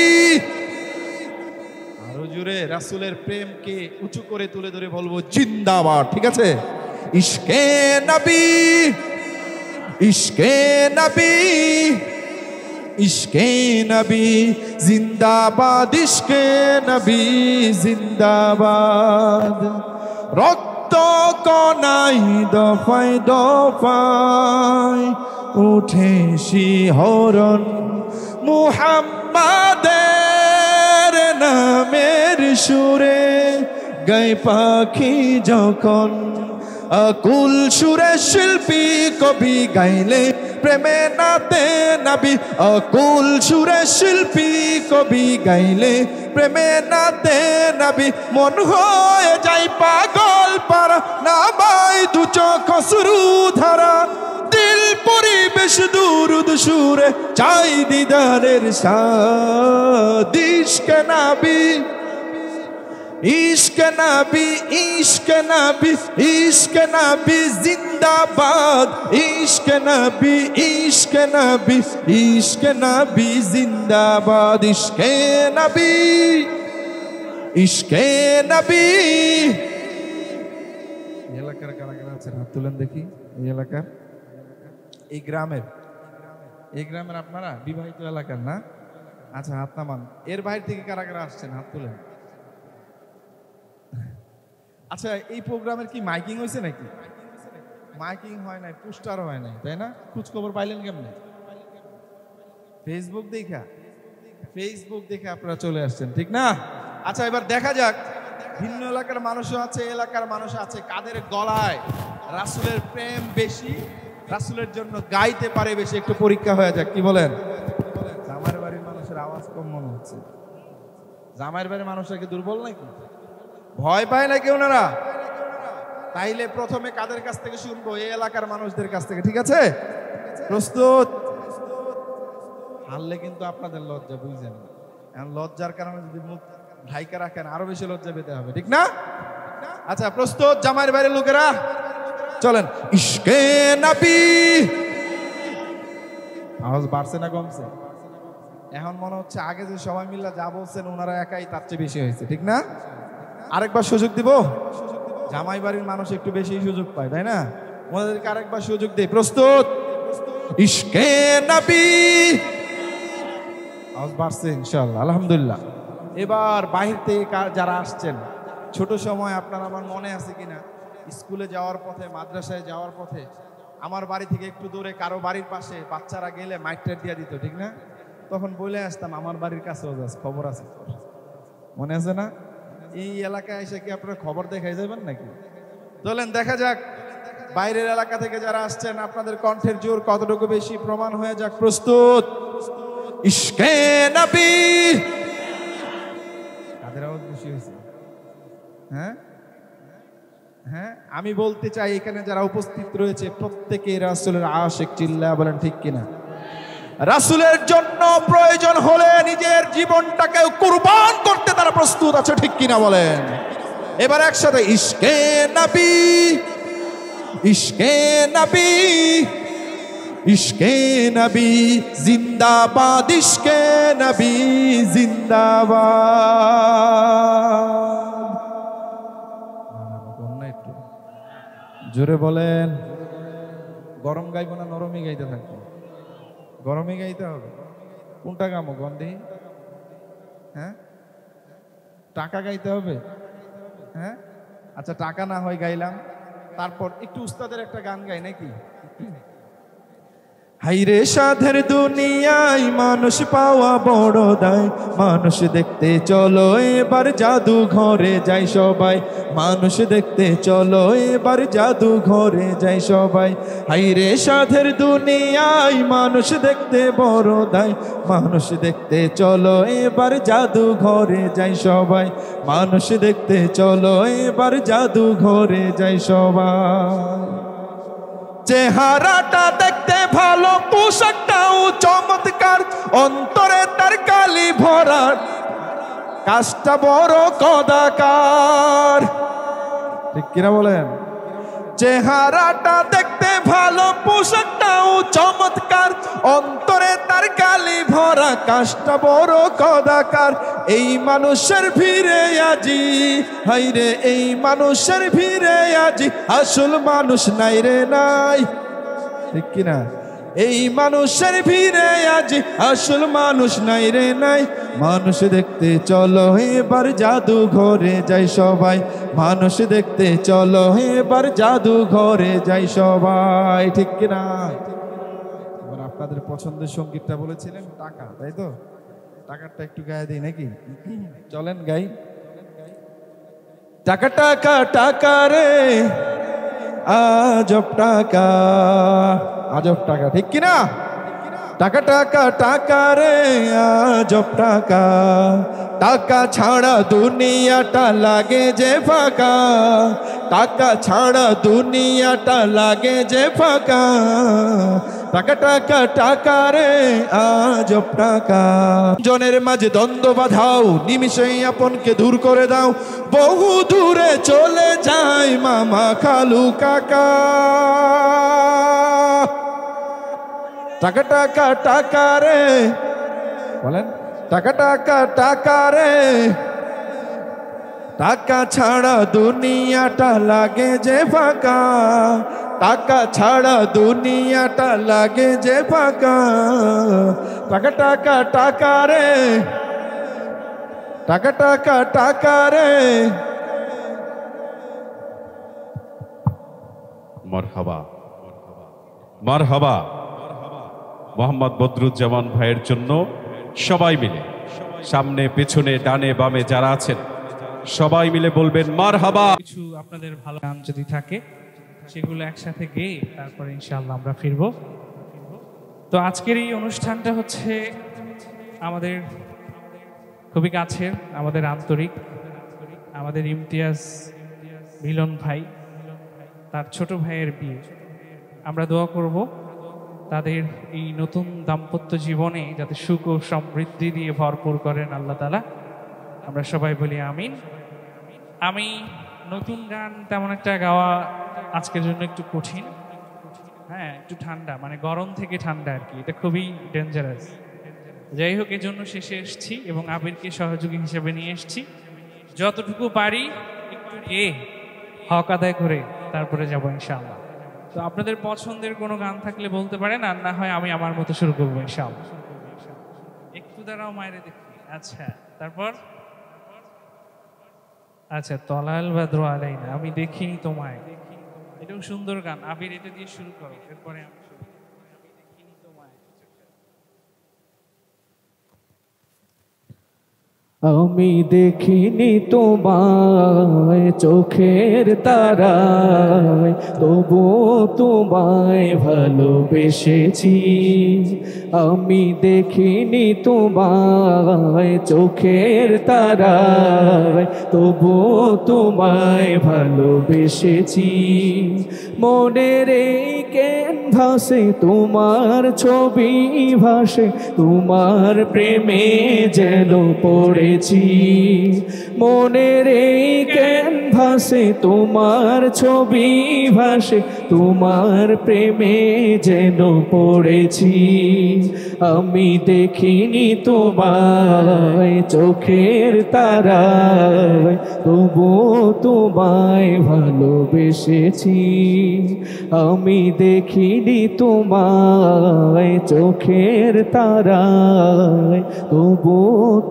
আরো জোরে রাসূলের প্রেমকে উঁচু করে তুলে ধরে বলবো জিন্দাবাদ। ঠিক আছে, ইশকে নবী, ইশকে নবী, ইশকে নবী জিন্দাবাদ, ইশকে নবী জিন্দাবাদ। রক্ত কণাই দফায় দফায় উঠে শিহরণ, মুহাম্মাদের নামের সুরে গায় পাখি যখন, আকুল সুরে শিল্পী কবি গাইলে প্রেমে নাতে নবী, আকুল সুরে শিল্পী কবি গাইলে প্রেমে নাতে নবী। মন হয়ে যাই পাগল পারা, না ভাই দু চোখ অশ্রু ধারা, দিল পরিবেশ দুরুদ সুরে চাই দিদারের সাদ। ইশকে নবী, ইশকে নবী, ইশকে নবী, ইশকে নবী জিন্দাবাদ, ইশকে নবী, ইশকে নবী, ইশকে নবী জিন্দাবাদ। ইশকে নবী, ইশকে নবী। এই এলাকার কারা কারা আছেন হাত তুলেন দেখি। এই এলাকার, এই গ্রামের, এই গ্রামের আপনারা বিবাহিত এলাকার না? আচ্ছা হাত নামান। এর বাইরে থেকে কারা কারা আসছেন হাত তুলেন। আচ্ছা এই প্রোগ্রামের কি মাইকিং হয়েছে নাকি? মাইকিং হয় নাই, পোস্টার হয় নাই, তাই না? খোঁজ খবর পাইলেন কেমনে? ফেসবুক দেখা, ফেসবুক দেখে আপনারা চলে আসছেন, ঠিক না? আচ্ছা এবার দেখা যাক, ভিন্ন এলাকার মানুষও আছে, এলাকার মানুষ আছে, কাদের গলায় রাসূলের প্রেম বেশি, রাসূলের জন্য গাইতে পারে বেশি, একটু পরীক্ষা হয়ে যাক। কি বলেন? জামাইয়ের বাড়ির মানুষের আওয়াজ কম মনে হচ্ছে। জামাইয়ের বাড়ির মানুষরা কি দুর্বল নাকি? ভয় পায় নাকি ওনারা? তাইলে প্রথমে কাদের কাছ থেকে শুনবো? এই এলাকার মানুষদের কাছ থেকে, ঠিক আছে? প্রস্তুত? হারলে কিন্তু আপনাদের লজ্জা, বুঝছেন? এখন লজ্জার কারণে যদি মুখ ঢাইকা রাখেন আরো বেশি লজ্জা পেতে হবে, ঠিক না? আচ্ছা প্রস্তুত জামাইয়ের বাইরের লোকেরা? চলেন ইশকে নবী। আওয়াজ বাড়ছে না কমছে? এখন মনে হচ্ছে আগে যে সবাই মিলে যা বলছেন ওনারা একাই তার চেয়ে বেশি হয়েছে, ঠিক না? আরেকবার সুযোগ দিব, জামাই বাড়ির মানুষ একটু বেশি সুযোগ পায়, তাই না? ওনাদেরকে আরেকবার সুযোগ দেই। প্রস্তুত? ইশকে নবী। আওয়াজ বাড়ছে ইনশাআল্লাহ, আলহামদুলিল্লাহ। এবার বাহির থেকে যারা আসছেন, ছোট সময় আপনার আমার মনে আছে কিনা, স্কুলে যাওয়ার পথে, মাদ্রাসায় যাওয়ার পথে, আমার বাড়ি থেকে একটু দূরে কারো বাড়ির পাশে বাচ্চারা গেলে মাইকটা দিয়ে দিত, ঠিক না? তখন বলে আসতাম আমার বাড়ির কাছেও যাস, খবর আছে, মনে আছে না? এই এলাকায় এসে কি আপনারা খবর দেখাই যাবেন নাকি? চলেন দেখা যাক বাইরের এলাকা থেকে যারা আসছেন আপনাদের কণ্ঠের জোর কতটুকু বেশি প্রমাণ হয়ে যাক। প্রস্তুত? ইশকে নবী। কাদের আওয়াজ বেশি হয়েছে? হ্যাঁ হ্যাঁ, আমি বলতে চাই এখানে যারা উপস্থিত রয়েছে প্রত্যেকে রাসূলের আশিক, চিল্লায়া বলেন ঠিক কিনা? রাসূলের জন্য প্রয়োজন হলে নিজের জীবনটাকে কুরবান করতে তারা প্রস্তুত আছে, ঠিক কিনা বলেন? এবার একসাথে ইশকে নবী, ইশকে নবী, ইশকে নবী জিন্দাবাদ, ইশকে নবী জিন্দাবাদ। একটু জোরে বলেন। গরম গাইব না নরমই গাইতে থাকবো? গরমই গাইতে হবে। কোনটা গামো গন্ধি? হ্যাঁ, টাকা গাইতে হবে? হ্যাঁ আচ্ছা, টাকা না হয় গাইলাম, তারপর একটু উস্তাদের একটা গান গাই নাকি? হাইরে সাধের দুনিয়ায় মানুষ পাওয়া বড় দায়, মানুষ দেখতে চলো এবার জাদু ঘরে যাই সবাই, মানুষ দেখতে চলো এবার জাদু ঘরে যাই সবাই। হাইরে সাধের দুনিয়ায় মানুষ দেখতে বড় দায়, মানুষ দেখতে চলো এবার জাদু ঘরে যাই সবাই, মানুষ দেখতে চলো এবার জাদু ঘরে যাই সবাই। চেহারাটা দেখতে ভালো, পোশাকটাও চমৎকার, অন্তরে তার কালি ভরা, কাজটা বড় কদাকার। ঠিক কিনা বলেন? চেহারাটা দেখতে ভালো, পোশাকটাও চমৎকার, অন্তরে তার কালি ভরা, কাজটা বড় কদাকার। এই মানুষের ভিড়ে আজি, হাইরে এই মানুষের ভিড়ে আজি আসল মানুষ নাই রে নাই। ঠিক কিনা? এই মানুষের ভিড়ে আজি আসল মানুষ নাই রে নাই। মানুষ দেখতে চলো এবার জাদু ঘরে যাই সবাই, মানুষ দেখতে চলো এবার জাদু ঘরে যাই সবাই। ঠিক কিনা? এবার আপনাদের পছন্দের সঙ্গীতটা বলেছিলেন টাকা, তাই তো? টাকাটা একটু গায়ে দিই নাকি? চলেন গাই। টাকা টাকা টাকা রে আজব টাকা, আজব টাকা। ঠিক কিনা? টাকা টাকা টাকা রে আজব টাকা, টাকা ছাড়া দুনিয়াটা লাগে যে ফাঁকা, টাকা ছাড়া দুনিয়াটা লাগে যে ফাঁকা। টাকা টাকা টাকা রে আজব টাকা। জনের মাঝে দ্বন্দ্ব বাধাও, নিমিষেই আপনকে দূর করে দাও, বহু দূরে চলে যায় মামা খালু কাকা। টাকা টাকা টাকা রে, বলেন টাকা টাকা টাকা রে, টাকা ছাড়া দুনিয়াটা লাগে যে ফাঁকা, টাকা ছাড়া দুনিয়াটা লাগে যে ফাঁকা। টাকা টাকা টাকা রে, টাকা টাকা টাকা রে। মারহাবা মারহাবা। মোহাম্মদ বদরুজ্জামান ভাইয়ের জন্য সবাই মিলে সামনে পেছনে ডানে বামে যারা আছেন সবাই মিলে বলবেন মারহাবা। কিছু আপনাদের ভালো গান যদি থাকে সেগুলো একসাথে গেয়ে তারপরে ইনশাআল্লাহ আমরা ফিরবো। তো আজকের এই অনুষ্ঠানটা হচ্ছে আমাদের খুবই কাছের, আমাদের আন্তরিক, আমাদের ইমতিয়াজ মিলন ভাই, তার ছোট ভাইয়ের বিয়ে। আমরা দোয়া করব তাদের এই নতুন দাম্পত্য জীবনে যাতে সুখ ও সমৃদ্ধি দিয়ে ভরপুর করেন আল্লাহ তাআলা। আমরা সবাই বলি আমিন। আমি নতুন গান তেমন একটা গাওয়া আজকের জন্য একটু কঠিন, হ্যাঁ একটু ঠান্ডা, মানে গরম থেকে ঠান্ডা আর কি, এটা খুবই ডেঞ্জারাস। যাই হোক, এজন্য শেষে এসছি এবং আবিরকে সহযোগী হিসেবে নিয়ে এসছি। যতটুকু পারি একটু গেয়ে হক আদায় করে তারপরে যাবো ইনশাআল্লাহ। তো আপনাদের পছন্দের কোনো গান থাকলে বলতে পারেন, আর না হয় আমি আমার মতো শুরু করবো ইনশাআল্লাহ। একটু দাঁড়াও মায়েরে দেখি। আচ্ছা, তারপর আচ্ছা তলাল বাদ্র আলাইনা, আমি দেখিনি তোমায়, এটাও সুন্দর গান। আবির এটা দিয়ে শুরু করো, এরপরে আমি শুরু করব। আমি দেখিনি তোমায়। আমি দেখিনি তোমায় চোখের তারায়, তবু তোমায় ভালোবেসেছি। আমি দেখিনি তোমায় চোখের তারায়, তবু তোমায় ভালোবেসেছি। মনের এই ক্যানভাসে তোমার ছবি ভাসে, তোমার প্রেমে যেন পড়েছি। মনের এই ক্যানভাসে তোমার ছবি ভাসে, তোমার প্রেমে যেন পড়েছি। আমি দেখিনি তোমায় চোখের তারায়, তবু তোমায় ভালোবেসেছি। আমি দেখিনি তোমায় চোখের তারায়, তবু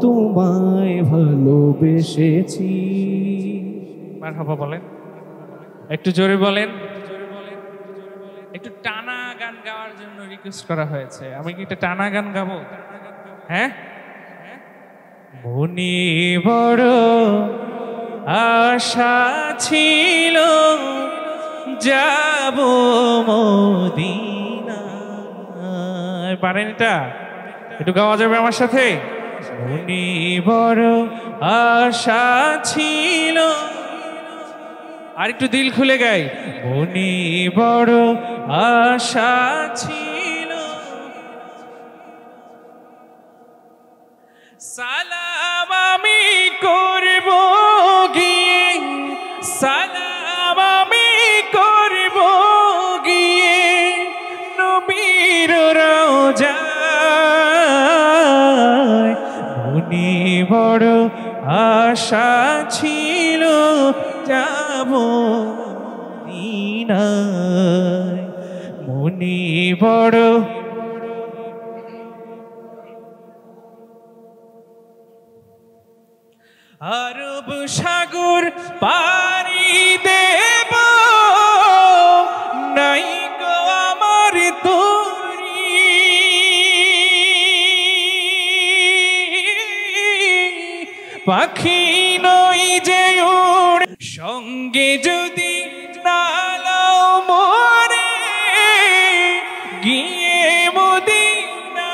তোমায় ভালোবেসেছি। মারহাবা বলেন, একটু জোরে বলেন। একটু টানা গান গাওয়ার আমার জন্য রিকোয়েস্ট করা হয়েছে, আমি কি একটা টানা গান গাবো? হ্যাঁ, মনে বড় আশা ছিল যাব মদিনায়। পারেন এটা? একটু গাওয়া যাবে আমার সাথে? মনে বড় আশা ছিল, আর একটু দিল খুলে গাই। মনে বড় আশা ছিল, সালাম আমি করব গিয়ে, সালাম আমি করব গিয়ে নবীর রওজায়। মনে বড় আশা ছিল যাব মদিনায়। মনে বড় আরব সাগর পাড়ি দেব, নাই গো আমার তরি, পাখি নই যে উড়ে সঙ্গে যদি নালাও মরে গিয়ে মদিনা।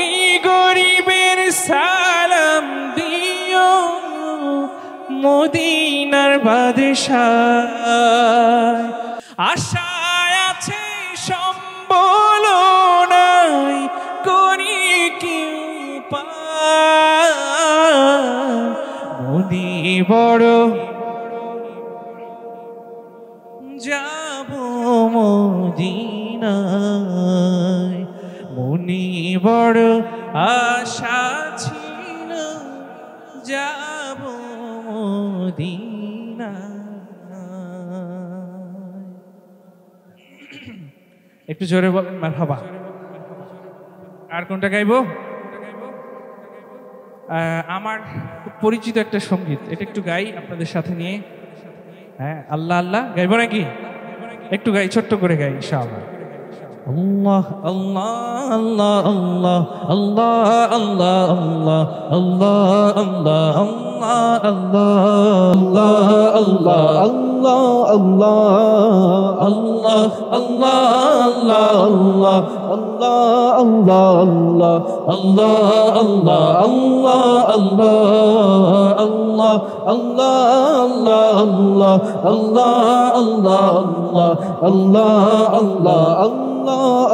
এই গরিবের সালাম দিও মদিনার বাদশাহ। আশায় আছে সম্বল নাই, করি কি উপায়। মনি বড় যাব মদিনায়। মনি বড় আশা ছিল যাব মদিনায়। একটু জোরে বলেন মারহাবা। আর কোনটা গাইবো? আমার খুব পরিচিত একটা সঙ্গীত, এটা একটু গাই আপনাদের সাথে নিয়ে। হ্যাঁ, আল্লাহ আল্লাহ গাইবো নাকি? একটু গাই, ছোট্ট করে গাই ইনশাআল্লাহ। আল্লাহ আল্লাহ আল্লাহ আল্লাহ আল্লাহ আল্লাহ আল্লাহ আল্লাহ আল্লাহ আল্লাহ আল্লাহ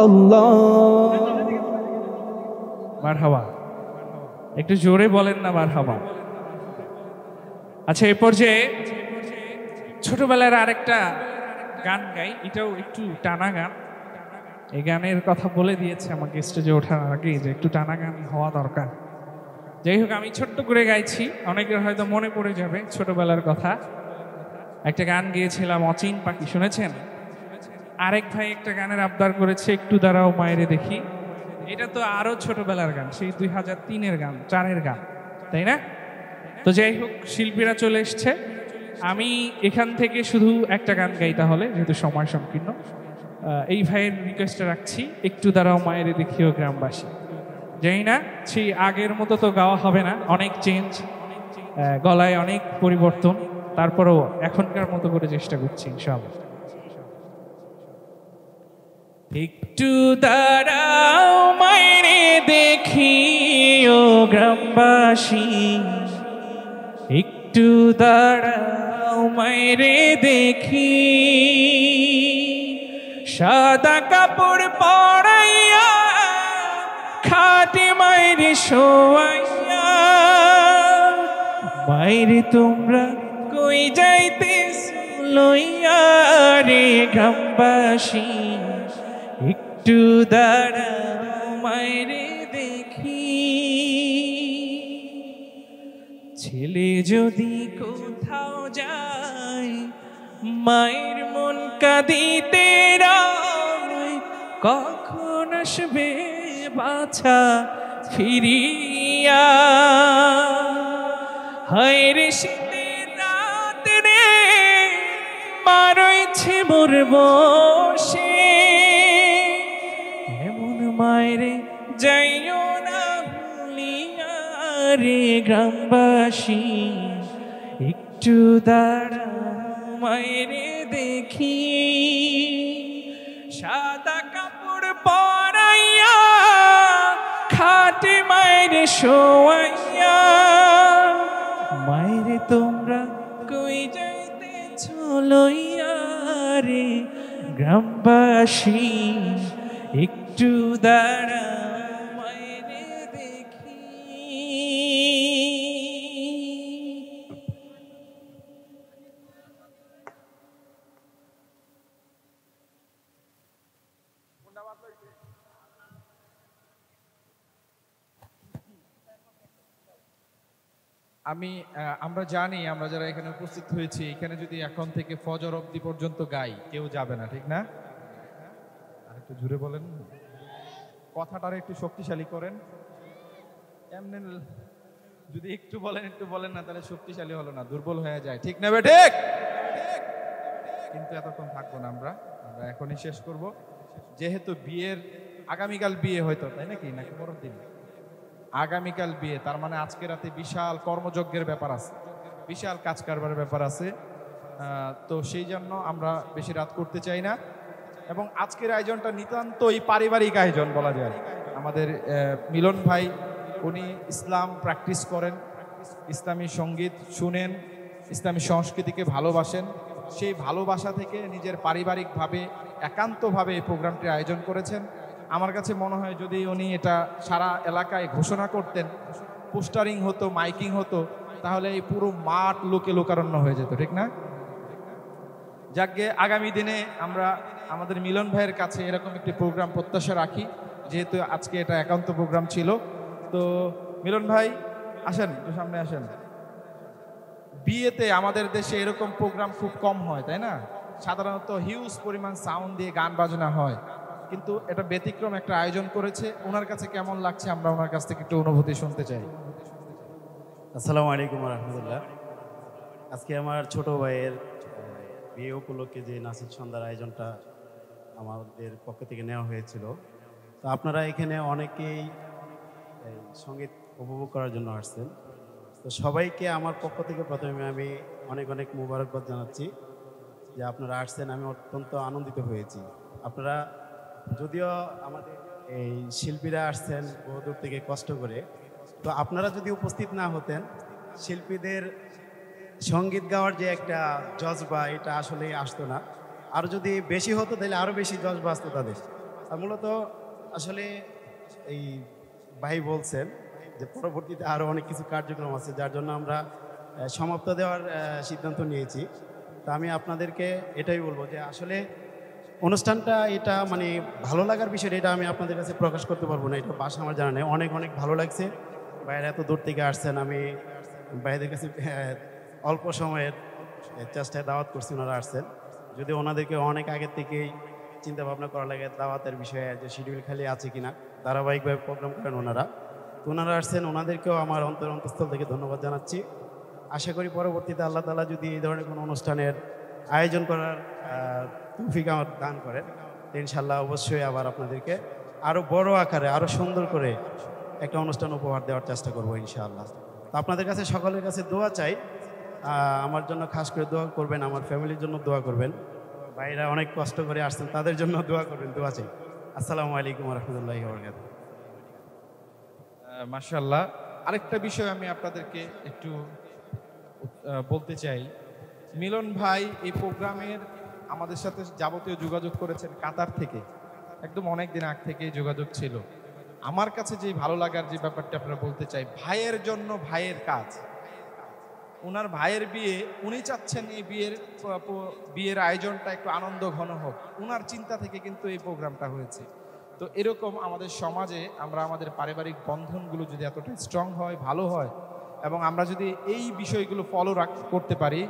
আল্লাহ মারহাবা। একটু জোরে বলেন না মারহাবা। আচ্ছা, এই পর্যায়ে ছোটবেলার আরেকটা গান গাই, এটাও একটু টানা গান। এই গানের কথা বলে দিয়েছে আমাকে স্টেজে ওঠার আগে যে একটু টানা গান হওয়া দরকার। যাই হোক, আমি ছোট্ট করে গাইছি, অনেকের হয়তো মনে পড়ে যাবে ছোটবেলার কথা। একটা গান গিয়েছিলাম অচিন পাখি, শুনেছেন? আরেক ভাই একটা গানের আবদার করেছে, একটু দাঁড়াও মায়েরে দেখি। এটা তো আরো ছোটবেলার গান, সেই 2003-এর গান, 4-এর গান, তাই না? তো যাই হোক, শিল্পীরা চলে এসছে, আমি এখান থেকে শুধু একটা গান গাই তাহলে, যেহেতু সময় সংকীর্ণ। এই ভাইয়ের রিকোয়েস্টটা রাখছি, একটু দাঁড়াও মায়েরে দেখিও গ্রামবাসী। জানি না সেই আগের মতো তো গাওয়া হবে না, অনেক চেঞ্জ, গলায় অনেক পরিবর্তন, তারপরেও এখনকার মতো করে চেষ্টা করছি ইনশাআল্লাহ। একটু দাঁড়াও মায়েরে দেখিও গ্রামবাসী, একটু দাঁড়াও মায়েরে দেখি, সাদা কাপড় পরাইয়া খাটে মায়েরে শোয়াইয়া। মায়েরে তোমরা কই যাইতেছ লইয়া রে গ্রামবাসী, একটু দাঁড়াও মায়েরে দেখি। ছেলে যদি কোথাও যায় মায়ের মন কাঁদিতে রয়, কখন আসবে বাছা ফিরিয়া। হায় রে শীতের রাতে রয়েছে মোর বসে, এমন মায়েরে যাইও না ভুলিয়া রে গ্রামবাসী, একটু দাঁড়াও মায়েরে দেখি, সাদা কাপড় পরাইয়া খাটে মায়েরে শোয়াইয়া, মায়েরে তোমরা কই যাইতেছ লইয়া রে গ্রামবাসী, একটু দাঁড়াও মায়েরে দেখি। আমরা জানি, আমরা যারা এখানে উপস্থিত হয়েছি, এখানে যদি এখন থেকে ফজর অবধি পর্যন্ত গাই, কেউ যাবে না, ঠিক না? আরেকটু জুড়ে বলেন, কথাটার একটু শক্তিশালী করেন। এমনি যদি একটু বলেন না, তাহলে শক্তিশালী হলো না, দুর্বল হয়ে যায়, ঠিক না? ঠিক। কিন্তু এতক্ষণ থাকবো না, আমরা এখনই শেষ করব, যেহেতু বিয়ের আগামীকাল বিয়ে হয়তো, তাই নাকি পরের দিন আগামীকাল বিয়ে, তার মানে আজকে রাতে বিশাল কর্মযজ্ঞের ব্যাপার আছে, বিশাল কাজ কারবারের ব্যাপার আছে। তো সেই জন্য আমরা বেশি রাত করতে চাই না, এবং আজকের আয়োজনটা নিতান্তই পারিবারিক আয়োজন বলা যায়। আমাদের মিলন ভাই, উনি ইসলাম প্র্যাকটিস করেন, ইসলামী সঙ্গীত শুনেন, ইসলামী সংস্কৃতিকে ভালোবাসেন, সেই ভালোবাসা থেকে নিজের পারিবারিকভাবে একান্তভাবে এই প্রোগ্রামটির আয়োজন করেছেন। আমার কাছে মনে হয় যদি উনি এটা সারা এলাকায় ঘোষণা করতেন, পোস্টারিং হতো, মাইকিং হতো, তাহলে এই পুরো মাঠ লোকে লোকারণ্য হয়ে যেত, ঠিক না? যাকে আগামী দিনে আমরা আমাদের মিলন ভাইয়ের কাছে এরকম একটি প্রোগ্রাম প্রত্যাশা রাখি, যেহেতু আজকে এটা একান্ত প্রোগ্রাম ছিল। তো মিলন ভাই আসেন, একটু সামনে আসেন। বিয়েতে আমাদের দেশে এরকম প্রোগ্রাম খুব কম হয়, তাই না? সাধারণত হিউজ পরিমাণ সাউন্ড দিয়ে গান বাজনা হয়, কিন্তু এটা ব্যতিক্রম একটা আয়োজন করেছে। ওনার কাছে কেমন লাগছে আমরা ওনার কাছ থেকে একটু অনুভূতি শুনতে চাই। আসসালামু আলাইকুম রহমতুল্লাহ। আজকে আমার ছোট ভাইয়ের বিয়ে উপলক্ষে যে নাচের সন্ধ্যার আয়োজনটা আমাদের পক্ষ থেকে নেওয়া হয়েছিল, তো আপনারা এখানে অনেকেই সঙ্গীত উপভোগ করার জন্য আসছেন। তো সবাইকে আমার পক্ষ থেকে প্রথমে আমি অনেক অনেক মোবারকবাদ জানাচ্ছি যে আপনারা আসছেন, আমি অত্যন্ত আনন্দিত হয়েছি। আপনারা যদিও আমাদের এই শিল্পীরা আসছেন বহুদূর থেকে কষ্ট করে, তো আপনারা যদি উপস্থিত না হতেন, শিল্পীদের সঙ্গীত গাওয়ার যে একটা জজবা, এটা আসলে আসতো না। আর যদি বেশি হতো তাহলে আরও বেশি জজবা আসতো তাদের। আর মূলত আসলে এই ভাই বলছেন যে পরবর্তীতে আরও অনেক কিছু কার্যক্রম আছে, যার জন্য আমরা সমাপ্ত দেওয়ার সিদ্ধান্ত নিয়েছি। তা আমি আপনাদেরকে এটাই বলবো যে আসলে অনুষ্ঠানটা এটা মানে ভালো লাগার বিষয়, এটা আমি আপনাদের কাছে প্রকাশ করতে পারবো না, এটা বাসা আমার জানা নেই। অনেক অনেক ভালো লাগছে, বাইরে এত দূর থেকে আসছেন। আমি বাইরের কাছে অল্প সময়ের চেষ্টায় দাওয়াত করছি, ওনারা আসছেন। যদি ওনাদেরকে অনেক আগের থেকেই চিন্তা ভাবনা করা লাগে দাওয়াতের বিষয়ে, যে শিডিউল খালি আছে কিনা, ধারাবাহিকভাবে প্রোগ্রাম করেন ওনারা, তো ওনারা আসছেন, ওনাদেরকেও আমার অন্তঃস্থল থেকে ধন্যবাদ জানাচ্ছি। আশা করি পরবর্তীতে আল্লাহ তাআলা যদি এই ধরনের কোনো অনুষ্ঠানের আয়োজন করার তৌফিক আমার দান করেন, ইনশাল্লাহ অবশ্যই আবার আপনাদেরকে আরও বড় আকারে, আরও সুন্দর করে একটা অনুষ্ঠান উপহার দেওয়ার চেষ্টা করবো ইনশাআল্লাহ। তো আপনাদের কাছে সকলের কাছে দোয়া চাই, আমার জন্য খাস করে দোয়া করবেন, আমার ফ্যামিলির জন্য দোয়া করবেন, ভাইরা অনেক কষ্ট করে আসছেন তাদের জন্য দোয়া করবেন, দোয়া চাই। আসসালামু আলাইকুম রহমতুল্লাহি ওয়া বারাকাতুহু। মাশাআল্লাহ। আরেকটা বিষয় আমি আপনাদেরকে একটু বলতে চাই। মিলন ভাই এই প্রোগ্রামের আমাদের সাথে যাবতীয় যোগাযোগ করেছেন কাতার থেকে, একদম অনেক দিন আগ থেকে যোগাযোগ ছিল। আমার কাছে যে ভালো লাগার যে ব্যাপারটা আপনারা বলতে চাই, ভাইয়ের জন্য ভাইয়ের কাজ। ওনার ভাইয়ের বিয়ে, উনি চাচ্ছেন এই বিয়ের আয়োজনটা একটু আনন্দ ঘন হোক, ওনার চিন্তা থেকে কিন্তু এই প্রোগ্রামটা হয়েছে। তো এরকম আমাদের সমাজে আমরা আমাদের পারিবারিক বন্ধনগুলো যদি এতটা স্ট্রং হয়, ভালো হয়, এবং আমরা যদি এই বিষয়গুলো ফলো করতে পারি,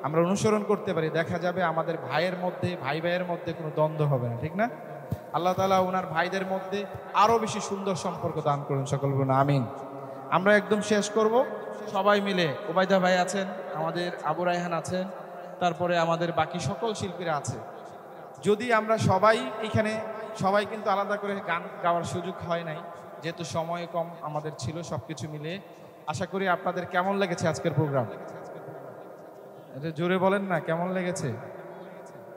আমরা অনুসরণ করতে পারি, দেখা যাবে আমাদের ভাইয়ের মধ্যে, ভাই ভাইয়ের মধ্যে কোনো দ্বন্দ্ব হবে না, ঠিক না? আল্লাহ তাআলা ওনার ভাইদের মধ্যে আরও বেশি সুন্দর সম্পর্ক দান করুন, সকল বলুন আমিন। আমরা একদম শেষ করব সবাই মিলে। ওবায়দা ভাই আছেন, আমাদের আবু রায়হান আছেন, তারপরে আমাদের বাকি সকল শিল্পীরা আছে। যদি আমরা সবাই এখানে সবাই কিন্তু আলাদা করে গান গাওয়ার সুযোগ হয় নাই, যেহেতু সময় কম আমাদের ছিল। সবকিছু মিলে আশা করি আপনাদের কেমন লেগেছে আজকের প্রোগ্রাম? এটা জোরে বলেন না, কেমন লেগেছে?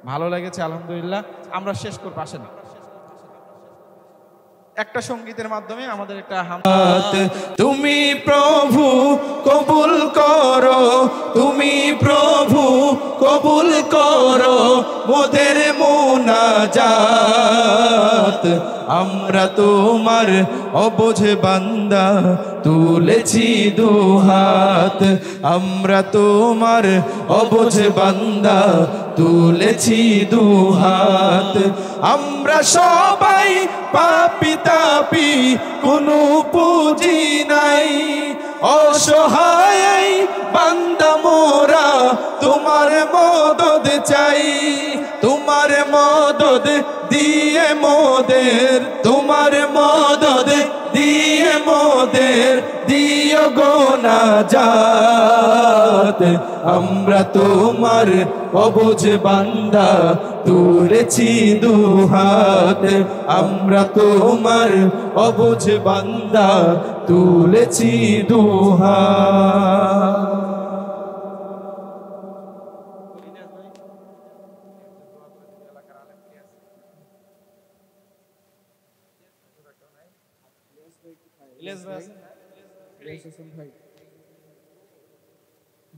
ভালো লেগেছে, আলহামদুলিল্লাহ। আমরা শেষ করবো, আসেন একটা সঙ্গীতের মাধ্যমে আমাদের একটা তুমি প্রভু কবুল করো, তুমি প্রভু কবুল করো মোদের মুনাজাত। আমরা তোমার অবুঝ বান্দা তুলেছি দুহাত, আমরা তোমার অবুঝ বান্দা তুলেছি দুহাত। আমরা সবাই পাপী তাপী, কোনো পুঁজি নাই, অসহায় বান্দা মোরা তোমার মদদ চাই। তোমার মদদ দিয়ে মোদের, তোমার মদদ দিয়ে মোদের দিও গো নাজাত। আমরা তোমার অবুঝ বান্দা তুলেছি দুহাত, আমরা তোমার অবুঝ বান্দা তুলেছি দুহাত। ইলিয়াস ভাই